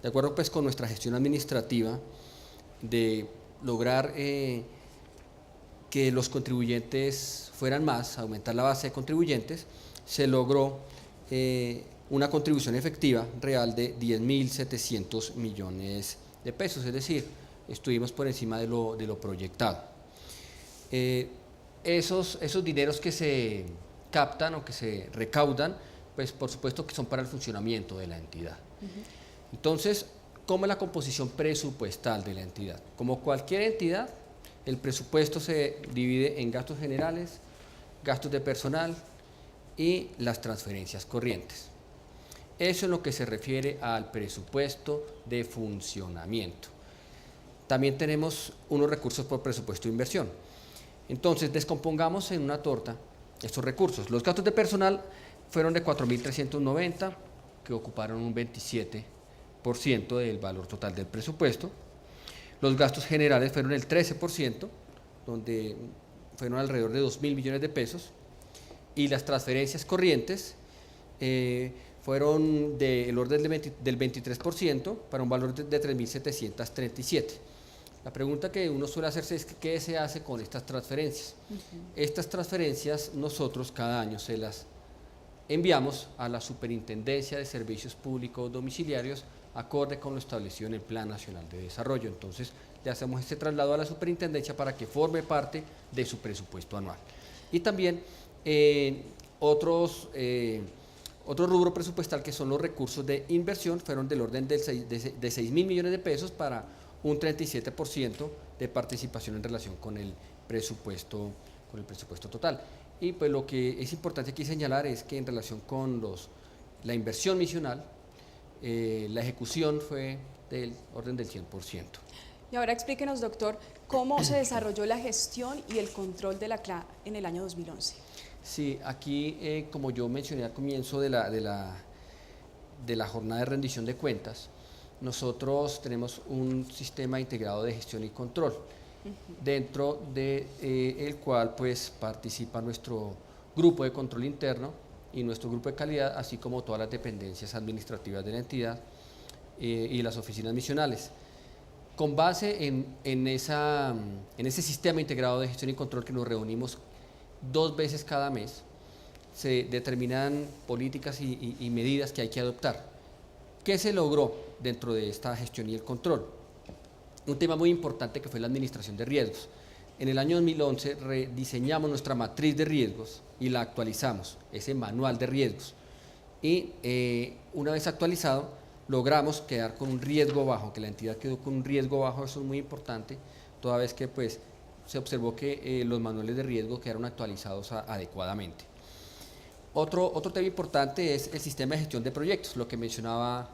De acuerdo pues con nuestra gestión administrativa de lograr que los contribuyentes fueran más, aumentar la base de contribuyentes, se logró una contribución efectiva real de 10.700 millones de pesos, es decir, estuvimos por encima de lo proyectado. Esos dineros que se captan o que se recaudan, pues por supuesto que son para el funcionamiento de la entidad. Entonces, ¿cómo es la composición presupuestal de la entidad? Como cualquier entidad, el presupuesto se divide en gastos generales, gastos de personal y las transferencias corrientes. Eso en lo que se refiere al presupuesto de funcionamiento. También tenemos unos recursos por presupuesto de inversión. Entonces, descompongamos en una torta estos recursos. Los gastos de personal fueron de 4.390, que ocuparon un 27% del valor total del presupuesto. Los gastos generales fueron el 13%, donde fueron alrededor de 2.000 millones de pesos. Y las transferencias corrientes fueron del orden del 23% para un valor de 3.737. La pregunta que uno suele hacerse es ¿qué se hace con estas transferencias? Estas transferencias nosotros cada año se las enviamos a la Superintendencia de Servicios Públicos Domiciliarios acorde con lo establecido en el Plan Nacional de Desarrollo. Entonces le hacemos este traslado a la Superintendencia para que forme parte de su presupuesto anual. Y también otro rubro presupuestal que son los recursos de inversión fueron del orden de 6.000 millones de pesos para un 37% de participación en relación con el presupuesto total. Y pues lo que es importante aquí señalar es que en relación con la inversión misional, la ejecución fue del orden del 100%. Y ahora explíquenos, doctor, cómo se desarrolló la gestión y el control de la CLA en el año 2011. Sí, aquí, como yo mencioné al comienzo de la jornada de rendición de cuentas, nosotros tenemos un sistema integrado de gestión y control, dentro del cual pues participa nuestro grupo de control interno y nuestro grupo de calidad, así como todas las dependencias administrativas de la entidad y las oficinas misionales. Con base en ese sistema integrado de gestión y control que nos reunimos 2 veces cada mes, se determinan políticas y medidas que hay que adoptar. ¿Qué se logró dentro de esta gestión y el control? Un tema muy importante que fue la administración de riesgos. En el año 2011 rediseñamos nuestra matriz de riesgos y la actualizamos, ese manual de riesgos. Y una vez actualizado, logramos quedar con un riesgo bajo, que la entidad quedó con un riesgo bajo, eso es muy importante, toda vez que pues, se observó que los manuales de riesgo quedaron actualizados adecuadamente. Otro tema importante es el sistema de gestión de proyectos, lo que mencionaba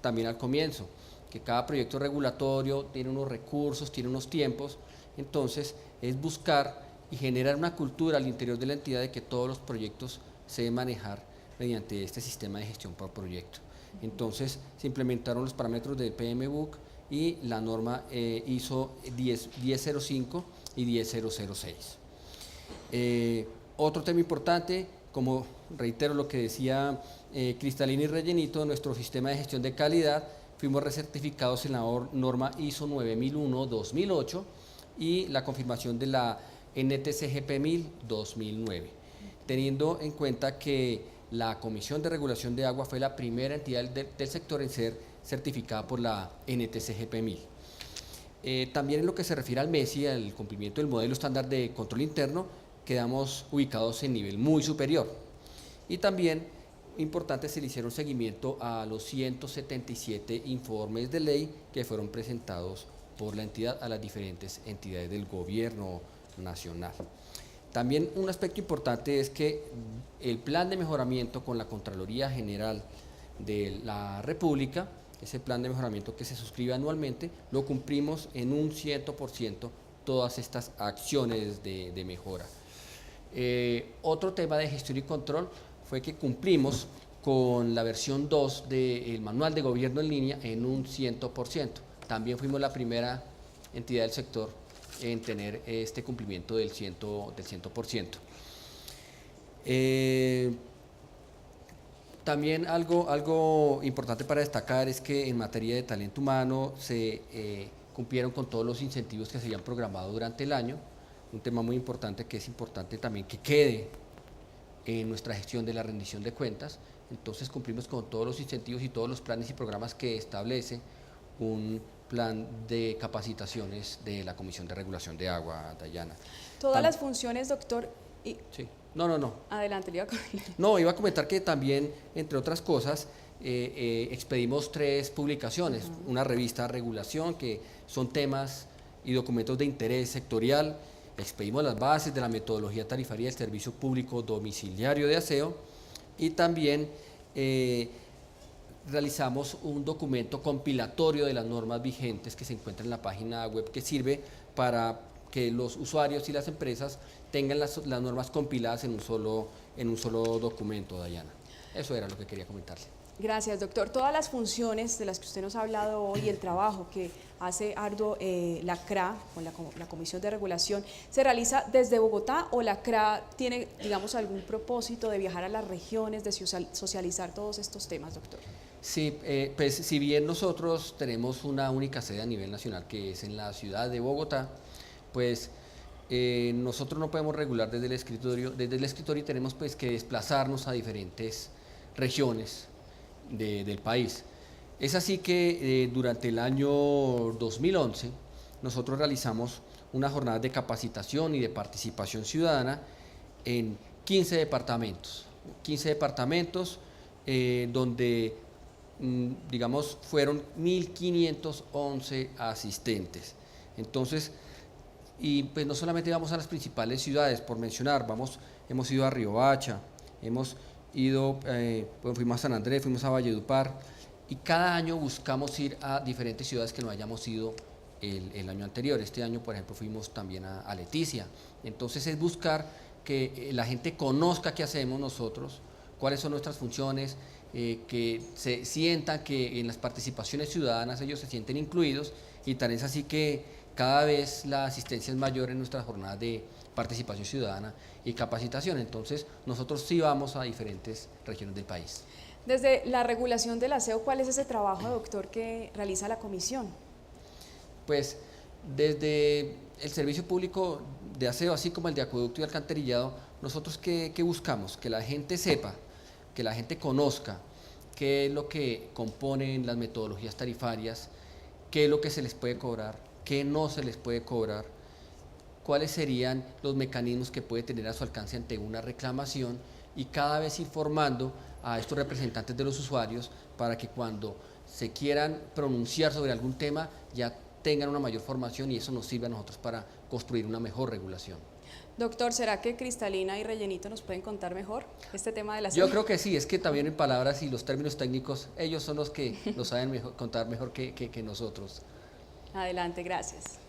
también al comienzo, que cada proyecto regulatorio tiene unos recursos, tiene unos tiempos, entonces es buscar y generar una cultura al interior de la entidad de que todos los proyectos se deben manejar mediante este sistema de gestión por proyecto. Entonces se implementaron los parámetros del PMBOK y la norma ISO 1005 y 10006. Otro tema importante, como reitero lo que decía Cristalina y Rellenito, nuestro sistema de gestión de calidad fuimos recertificados en la norma ISO 9001-2008 y la confirmación de la NTCGP 1000-2009, teniendo en cuenta que la Comisión de Regulación de Agua fue la primera entidad del sector en ser certificada por la NTCGP 1000. También en lo que se refiere al MESI, al cumplimiento del modelo estándar de control interno, quedamos ubicados en nivel muy superior. Y también, importante, se le hicieron seguimiento a los 177 informes de ley que fueron presentados por la entidad a las diferentes entidades del gobierno nacional. También un aspecto importante es que el plan de mejoramiento con la Contraloría General de la República, ese plan de mejoramiento que se suscribe anualmente, lo cumplimos en un 100% todas estas acciones de mejora. Otro tema de gestión y control fue que cumplimos con la versión 2 del manual de gobierno en línea en un 100%. También fuimos la primera entidad del sector en tener este cumplimiento del 100%. También algo importante para destacar es que en materia de talento humano se cumplieron con todos los incentivos que se habían programado durante el año, un tema muy importante que es importante también que quede en nuestra gestión de la rendición de cuentas. Entonces cumplimos con todos los incentivos y todos los planes y programas que establece un plan de capacitaciones de la Comisión de Regulación de Agua, Dayana. Todas las funciones, doctor. Sí. No. Adelante, le iba a corregir. No, iba a comentar que también, entre otras cosas, expedimos 3 publicaciones, una revista Regulación, que son temas y documentos de interés sectorial, expedimos las bases de la metodología tarifaria del servicio público domiciliario de aseo y también realizamos un documento compilatorio de las normas vigentes que se encuentra en la página web, que sirve para que los usuarios y las empresas tengan las normas compiladas en un solo documento, Dayana. Eso era lo que quería comentarle. Gracias, doctor. Todas las funciones de las que usted nos ha hablado hoy, el trabajo que hace arduo la CRA, con la Comisión de Regulación, ¿se realiza desde Bogotá o la CRA tiene, digamos, algún propósito de viajar a las regiones, de socializar todos estos temas, doctor? Sí, pues si bien nosotros tenemos una única sede a nivel nacional, que es en la ciudad de Bogotá, pues nosotros no podemos regular desde el escritorio y tenemos pues que desplazarnos a diferentes regiones del país. Es así que durante el año 2011 nosotros realizamos una jornada de capacitación y de participación ciudadana en 15 departamentos donde digamos fueron 1.511 asistentes. Entonces, y pues no solamente vamos a las principales ciudades, por mencionar, hemos ido a Riohacha, hemos ido, fuimos a San Andrés, fuimos a Valledupar, y cada año buscamos ir a diferentes ciudades que no hayamos ido el año anterior. Este año, por ejemplo, fuimos también a Leticia. Entonces es buscar que la gente conozca qué hacemos nosotros, cuáles son nuestras funciones, que se sientan que en las participaciones ciudadanas ellos se sienten incluidos, y tal es así que cada vez la asistencia es mayor en nuestras jornadas de participación ciudadana y capacitación. Entonces nosotros sí vamos a diferentes regiones del país. Desde la regulación del aseo, ¿cuál es ese trabajo, doctor, que realiza la comisión? Pues desde el servicio público de aseo, así como el de acueducto y alcantarillado, nosotros ¿qué buscamos? Que la gente sepa, que la gente conozca qué es lo que componen las metodologías tarifarias, qué es lo que se les puede cobrar, qué no se les puede cobrar, cuáles serían los mecanismos que puede tener a su alcance ante una reclamación, y cada vez informando a estos representantes de los usuarios para que cuando se quieran pronunciar sobre algún tema ya tengan una mayor formación, y eso nos sirve a nosotros para construir una mejor regulación. Doctor, ¿será que Cristalina y Rellenito nos pueden contar mejor este tema de la Yo creo que sí, es que también en palabras y los términos técnicos, ellos son los que nos saben contar mejor que nosotros. Adelante, gracias.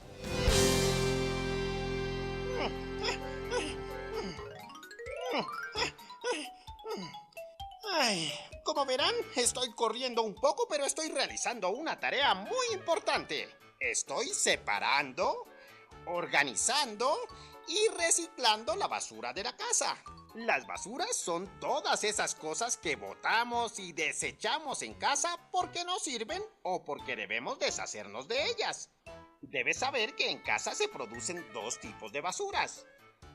Ay, como verán, estoy corriendo un poco, pero estoy realizando una tarea muy importante. Estoy separando, organizando y reciclando la basura de la casa. Las basuras son todas esas cosas que botamos y desechamos en casa porque no sirven o porque debemos deshacernos de ellas. Debes saber que en casa se producen dos tipos de basuras.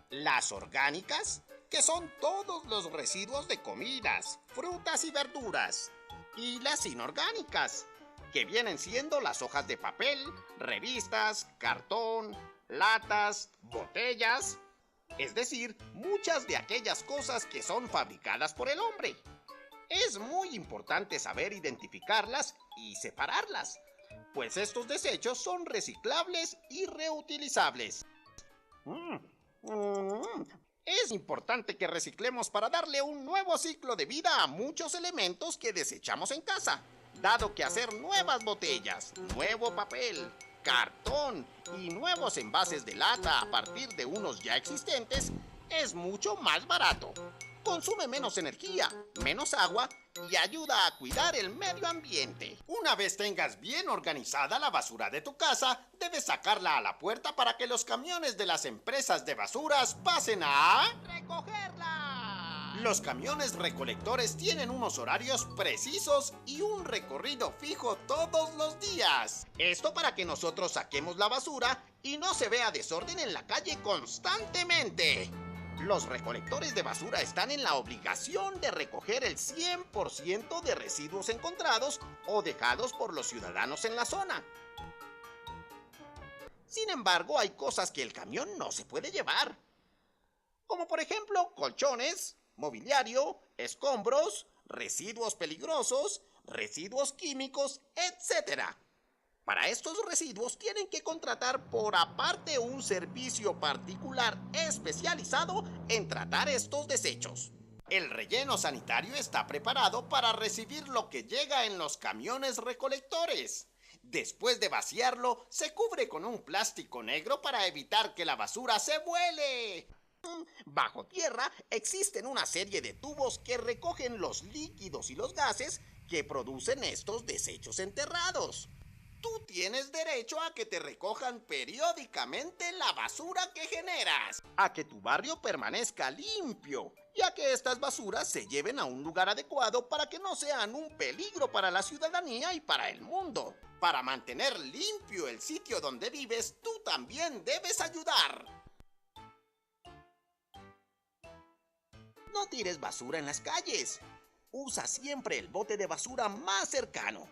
Las orgánicas, que son todos los residuos de comidas, frutas y verduras. Y las inorgánicas, que vienen siendo las hojas de papel, revistas, cartón, latas, botellas. Es decir, muchas de aquellas cosas que son fabricadas por el hombre. Es muy importante saber identificarlas y separarlas, pues estos desechos son reciclables y reutilizables. Es importante que reciclemos para darle un nuevo ciclo de vida a muchos elementos que desechamos en casa, dado que hacer nuevas botellas, nuevo papel, cartón y nuevos envases de lata a partir de unos ya existentes es mucho más barato. Consume menos energía, menos agua y ayuda a cuidar el medio ambiente. Una vez tengas bien organizada la basura de tu casa, debes sacarla a la puerta para que los camiones de las empresas de basuras pasen a recogerla. Los camiones recolectores tienen unos horarios precisos y un recorrido fijo todos los días. Esto para que nosotros saquemos la basura y no se vea desorden en la calle constantemente. Los recolectores de basura están en la obligación de recoger el 100% de residuos encontrados o dejados por los ciudadanos en la zona. Sin embargo, hay cosas que el camión no se puede llevar, como por ejemplo colchones, mobiliario, escombros, residuos peligrosos, residuos químicos, etc. Para estos residuos tienen que contratar por aparte un servicio particular especializado en tratar estos desechos. El relleno sanitario está preparado para recibir lo que llega en los camiones recolectores. Después de vaciarlo, se cubre con un plástico negro para evitar que la basura se vuele. Bajo tierra existen una serie de tubos que recogen los líquidos y los gases que producen estos desechos enterrados. Tú tienes derecho a que te recojan periódicamente la basura que generas, a que tu barrio permanezca limpio y a que estas basuras se lleven a un lugar adecuado para que no sean un peligro para la ciudadanía y para el mundo. Para mantener limpio el sitio donde vives, tú también debes ayudar. No tires basura en las calles. Usa siempre el bote de basura más cercano.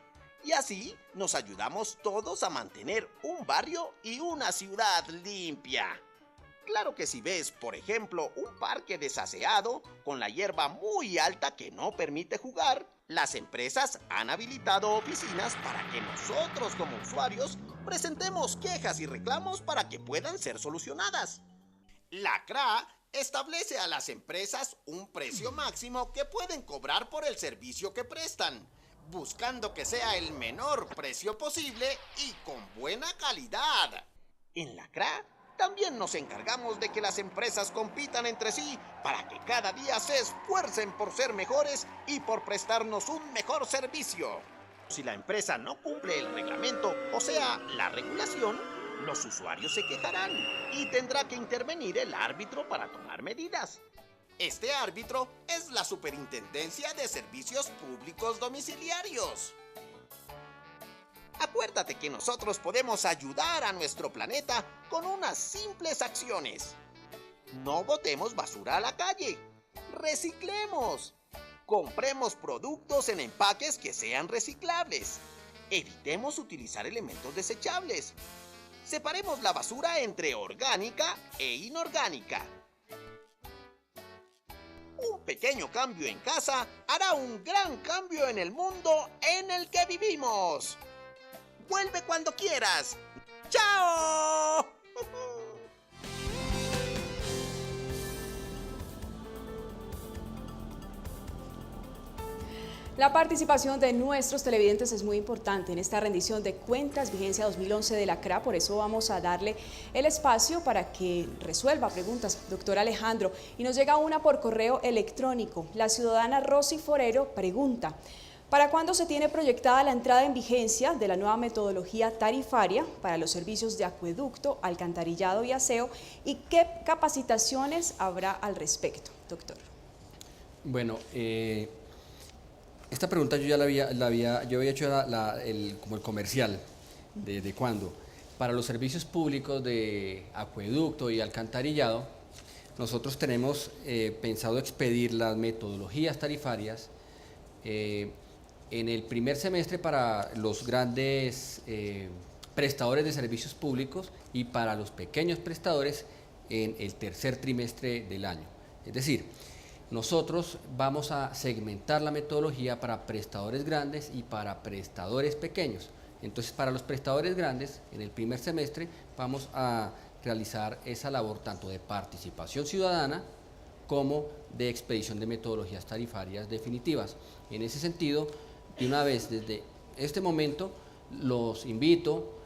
Y así nos ayudamos todos a mantener un barrio y una ciudad limpia. Claro que si ves, por ejemplo, un parque desaseado con la hierba muy alta que no permite jugar, las empresas han habilitado oficinas para que nosotros como usuarios presentemos quejas y reclamos para que puedan ser solucionadas. La CRA establece a las empresas un precio máximo que pueden cobrar por el servicio que prestan, buscando que sea el menor precio posible y con buena calidad. En la CRA también nos encargamos de que las empresas compitan entre sí para que cada día se esfuercen por ser mejores y por prestarnos un mejor servicio. Si la empresa no cumple el reglamento, o sea, la regulación, los usuarios se quejarán y tendrá que intervenir el árbitro para tomar medidas. Este árbitro es la Superintendencia de Servicios Públicos Domiciliarios. Acuérdate que nosotros podemos ayudar a nuestro planeta con unas simples acciones. No botemos basura a la calle. Reciclemos. Compremos productos en empaques que sean reciclables. Evitemos utilizar elementos desechables. Separemos la basura entre orgánica e inorgánica. Un pequeño cambio en casa hará un gran cambio en el mundo en el que vivimos. Vuelve cuando quieras. ¡Chao! La participación de nuestros televidentes es muy importante en esta rendición de cuentas vigencia 2011 de la CRA, por eso vamos a darle el espacio para que resuelva preguntas, doctor Alejandro. Y nos llega una por correo electrónico. La ciudadana Rosy Forero pregunta: ¿para cuándo se tiene proyectada la entrada en vigencia de la nueva metodología tarifaria para los servicios de acueducto, alcantarillado y aseo? ¿Y qué capacitaciones habrá al respecto? doctor. Bueno, esta pregunta yo ya yo había hecho como el comercial de cuándo. Para los servicios públicos de acueducto y alcantarillado, nosotros tenemos pensado expedir las metodologías tarifarias en el primer semestre para los grandes prestadores de servicios públicos y para los pequeños prestadores en el tercer trimestre del año. Es decir, nosotros vamos a segmentar la metodología para prestadores grandes y para prestadores pequeños. Entonces, para los prestadores grandes, en el primer semestre vamos a realizar esa labor tanto de participación ciudadana como de expedición de metodologías tarifarias definitivas. En ese sentido, de una vez desde este momento, los invito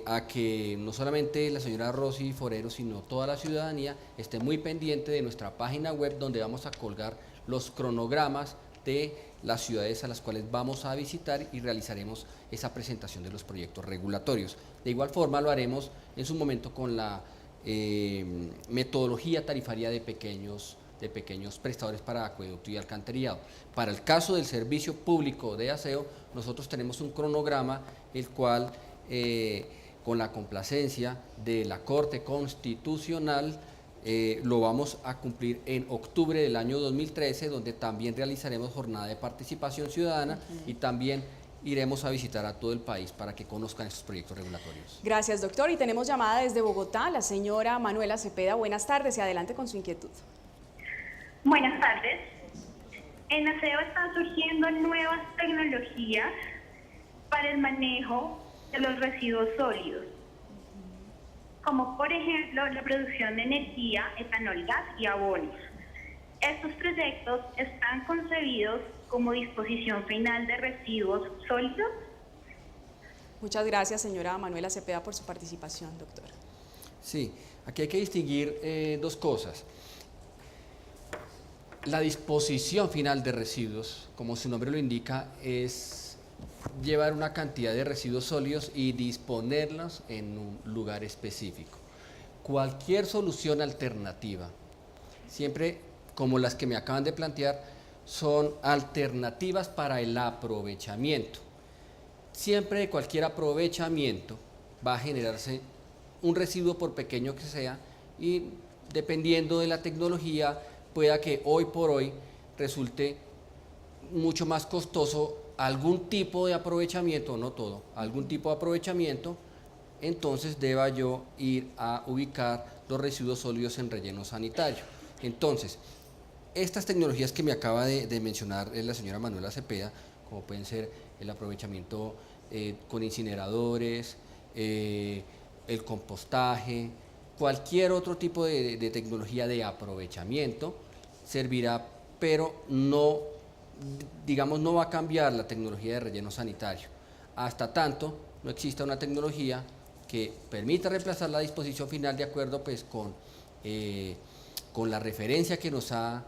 a que no solamente la señora Rosy Forero, sino toda la ciudadanía esté muy pendiente de nuestra página web, donde vamos a colgar los cronogramas de las ciudades a las cuales vamos a visitar y realizaremos esa presentación de los proyectos regulatorios. De igual forma lo haremos en su momento con la metodología tarifaria de pequeños prestadores para acueducto y alcantarillado. Para el caso del servicio público de aseo, nosotros tenemos un cronograma el cual con la complacencia de la Corte Constitucional lo vamos a cumplir en octubre del año 2013, donde también realizaremos jornada de participación ciudadana y también iremos a visitar a todo el país para que conozcan estos proyectos regulatorios. Gracias, doctor. Y tenemos llamada desde Bogotá, la señora Manuela Cepeda. Buenas tardes y adelante con su inquietud. Buenas tardes. En aseo están surgiendo nuevas tecnologías para el manejo de los residuos sólidos, como por ejemplo la producción de energía, etanol, gas y abonos. Estos proyectos están concebidos como disposición final de residuos sólidos. Muchas gracias, señora Manuela Cepeda, por su participación, doctor. Sí, aquí hay que distinguir dos cosas. La disposición final de residuos, como su nombre lo indica, es llevar una cantidad de residuos sólidos y disponerlos en un lugar específico. Cualquier solución alternativa, siempre como las que me acaban de plantear, son alternativas para el aprovechamiento. Siempre de cualquier aprovechamiento va a generarse un residuo, por pequeño que sea, y dependiendo de la tecnología, pueda que hoy por hoy resulte mucho más costoso algún tipo de aprovechamiento, no todo, algún tipo de aprovechamiento, entonces deba yo ir a ubicar los residuos sólidos en relleno sanitario. Entonces, estas tecnologías que me acaba de mencionar la señora Manuela Cepeda, como pueden ser el aprovechamiento con incineradores, el compostaje, cualquier otro tipo de tecnología de aprovechamiento servirá, pero no, digamos, no va a cambiar la tecnología de relleno sanitario. Hasta tanto no exista una tecnología que permita reemplazar la disposición final de acuerdo pues con la referencia que nos ha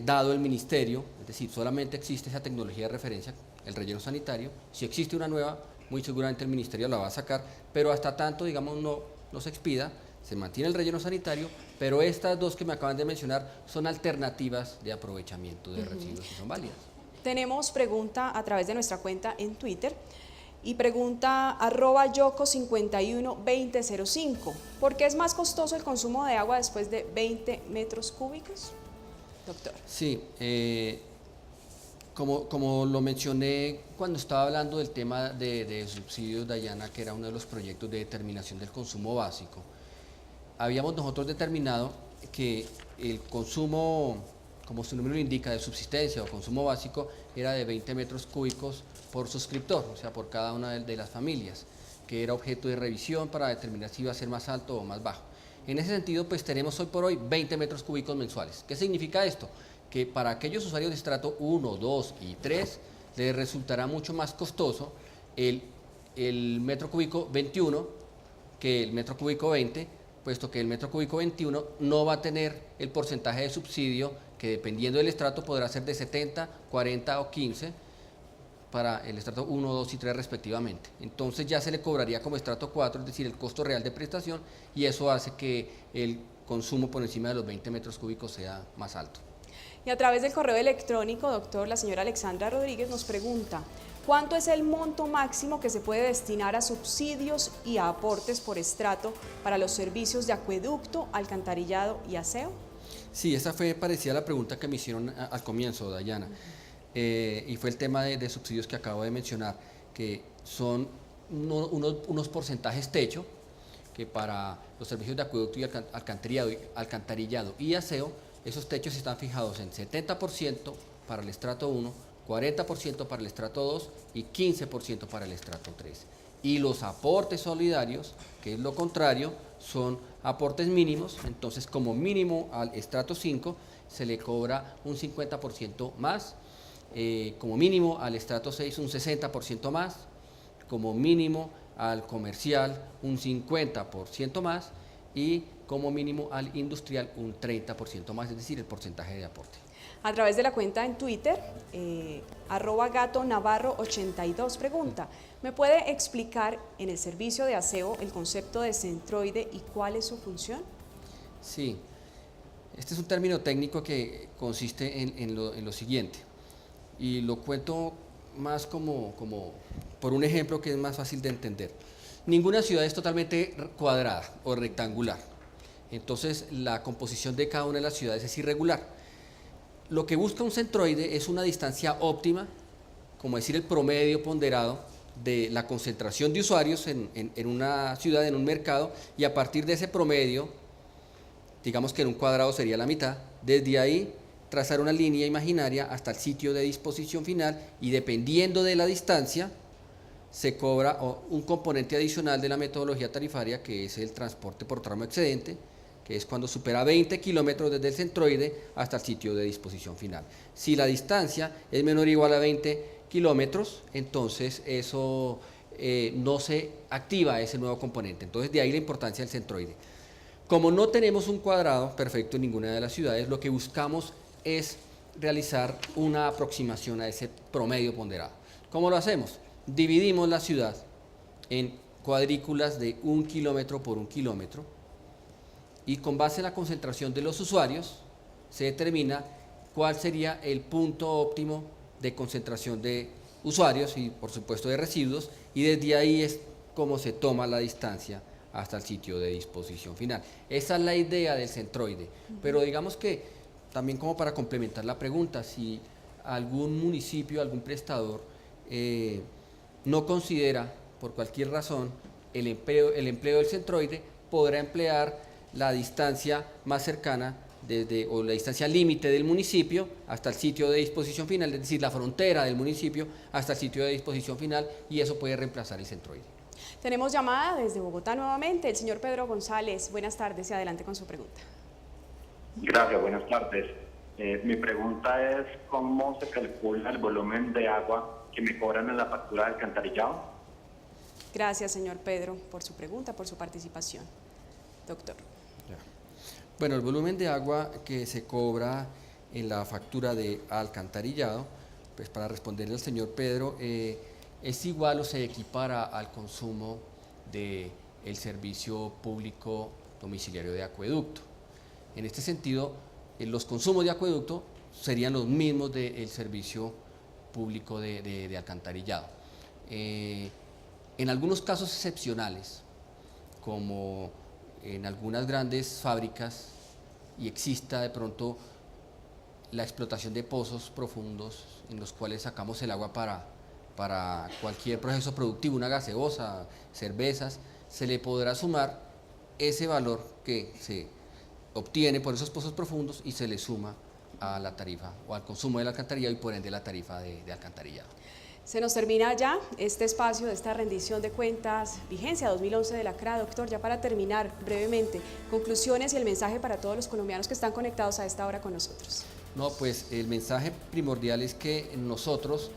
dado el Ministerio, es decir, solamente existe esa tecnología de referencia, el relleno sanitario. Si existe una nueva, muy seguramente el Ministerio la va a sacar, pero hasta tanto, digamos, no se expida, se mantiene el relleno sanitario, pero estas dos que me acaban de mencionar son alternativas de aprovechamiento de residuos y son válidas. Tenemos pregunta a través de nuestra cuenta en Twitter y pregunta @yoco512005. ¿Por qué es más costoso el consumo de agua después de 20 metros cúbicos? Doctor. Sí, como lo mencioné cuando estaba hablando del tema de subsidios, Dayana, que era uno de los proyectos de determinación del consumo básico, habíamos nosotros determinado que el consumo, como su nombre lo indica, de subsistencia o consumo básico, era de 20 metros cúbicos por suscriptor, o sea, por cada una de las familias, que era objeto de revisión para determinar si iba a ser más alto o más bajo. En ese sentido, pues tenemos hoy por hoy 20 metros cúbicos mensuales. ¿Qué significa esto? Que para aquellos usuarios de estrato 1, 2 y 3 les resultará mucho más costoso el metro cúbico 21 que el metro cúbico 20, puesto que el metro cúbico 21 no va a tener el porcentaje de subsidio que, dependiendo del estrato, podrá ser de 70, 40 o 15 para el estrato 1, 2 y 3 respectivamente. Entonces ya se le cobraría como estrato 4, es decir, el costo real de prestación, y eso hace que el consumo por encima de los 20 metros cúbicos sea más alto. Y a través del correo electrónico, doctor, la señora Alexandra Rodríguez nos pregunta, ¿cuánto es el monto máximo que se puede destinar a subsidios y a aportes por estrato para los servicios de acueducto, alcantarillado y aseo? Sí, esa fue parecida a la pregunta que me hicieron al comienzo, Dayana, y fue el tema de subsidios que acabo de mencionar, que son unos porcentajes techo, que para los servicios de acueducto y alcantarillado y aseo, esos techos están fijados en 70% para el estrato 1, 40% para el estrato 2 y 15% para el estrato 3. Y los aportes solidarios, que es lo contrario, son aportes mínimos, entonces como mínimo al estrato 5 se le cobra un 50% más, como mínimo al estrato 6 un 60% más, como mínimo al comercial un 50% más y como mínimo al industrial un 30% más, es decir, el porcentaje de aporte. A través de la cuenta en Twitter, @gatonavarro82 pregunta, ¿me puede explicar en el servicio de aseo el concepto de centroide y cuál es su función? Sí, este es un término técnico que consiste en lo siguiente, y lo cuento más como por un ejemplo que es más fácil de entender. Ninguna ciudad es totalmente cuadrada o rectangular, entonces la composición de cada una de las ciudades es irregular. Lo que busca un centroide es una distancia óptima, como decir el promedio ponderado de la concentración de usuarios en una ciudad, en un mercado, y a partir de ese promedio, digamos que en un cuadrado sería la mitad, desde ahí trazar una línea imaginaria hasta el sitio de disposición final y dependiendo de la distancia se cobra un componente adicional de la metodología tarifaria que es el transporte por tramo excedente, que es cuando supera 20 kilómetros desde el centroide hasta el sitio de disposición final. Si la distancia es menor o igual a 20 kilómetros, entonces eso no se activa ese nuevo componente, entonces de ahí la importancia del centroide. Como no tenemos un cuadrado perfecto en ninguna de las ciudades, lo que buscamos es realizar una aproximación a ese promedio ponderado. ¿Cómo lo hacemos? Dividimos la ciudad en cuadrículas de 1 kilómetro por 1 kilómetro y con base en la concentración de los usuarios se determina cuál sería el punto óptimo de concentración de usuarios y por supuesto de residuos, y desde ahí es como se toma la distancia hasta el sitio de disposición final. Esa es la idea del centroide, pero digamos que también como para complementar la pregunta, si algún municipio, algún prestador no considera por cualquier razón el empleo del centroide, podrá emplear la distancia más cercana o la distancia límite del municipio hasta el sitio de disposición final, es decir, la frontera del municipio hasta el sitio de disposición final, y eso puede reemplazar el centroide. Tenemos llamada desde Bogotá nuevamente, el señor Pedro González. Buenas tardes y adelante con su pregunta. Gracias, buenas tardes. Mi pregunta es, ¿cómo se calcula el volumen de agua que me cobran en la factura de alcantarillado? Gracias, señor Pedro, por su pregunta, por su participación. Doctor. Bueno, el volumen de agua que se cobra en la factura de alcantarillado, pues para responderle al señor Pedro, es igual o se equipara al consumo del servicio público domiciliario de acueducto. En este sentido, los consumos de acueducto serían los mismos del servicio público de alcantarillado. En algunos casos excepcionales, como en algunas grandes fábricas y exista de pronto la explotación de pozos profundos en los cuales sacamos el agua para cualquier proceso productivo, una gaseosa, cervezas, se le podrá sumar ese valor que se obtiene por esos pozos profundos y se le suma a la tarifa o al consumo del alcantarillado y por ende la tarifa de alcantarillado. Se nos termina ya este espacio de esta rendición de cuentas, vigencia 2011 de la CRA. Doctor, ya para terminar brevemente, conclusiones y el mensaje para todos los colombianos que están conectados a esta hora con nosotros. No, pues el mensaje primordial es que nosotros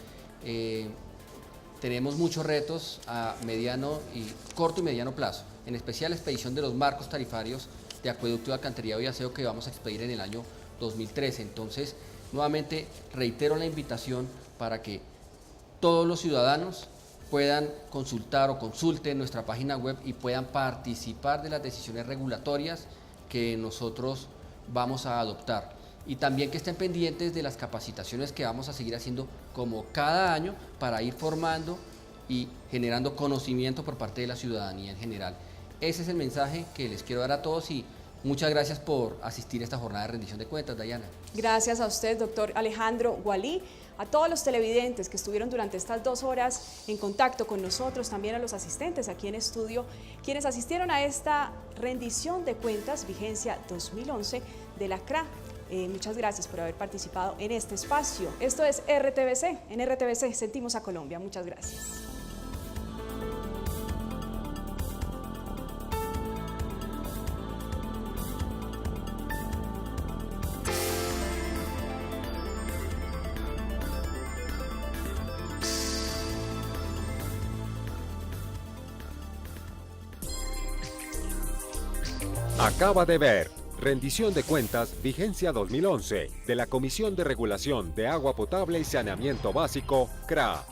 tenemos muchos retos a corto y mediano plazo, en especial la expedición de los marcos tarifarios de acueducto, alcantarillado y aseo que vamos a expedir en el año 2013. Entonces, nuevamente reitero la invitación para que todos los ciudadanos puedan consultar o consulten nuestra página web y puedan participar de las decisiones regulatorias que nosotros vamos a adoptar. Y también que estén pendientes de las capacitaciones que vamos a seguir haciendo como cada año para ir formando y generando conocimiento por parte de la ciudadanía en general. Ese es el mensaje que les quiero dar a todos y muchas gracias por asistir a esta jornada de rendición de cuentas, Dayana. Gracias a usted, doctor Alejandro Gualí, a todos los televidentes que estuvieron durante estas 2 horas en contacto con nosotros, también a los asistentes aquí en estudio, quienes asistieron a esta rendición de cuentas vigencia 2011 de la CRA. Muchas gracias por haber participado en este espacio. Esto es RTVC. En RTVC sentimos a Colombia. Muchas gracias. Acaba de ver rendición de cuentas vigencia 2011 de la Comisión de Regulación de Agua Potable y Saneamiento Básico, CRA.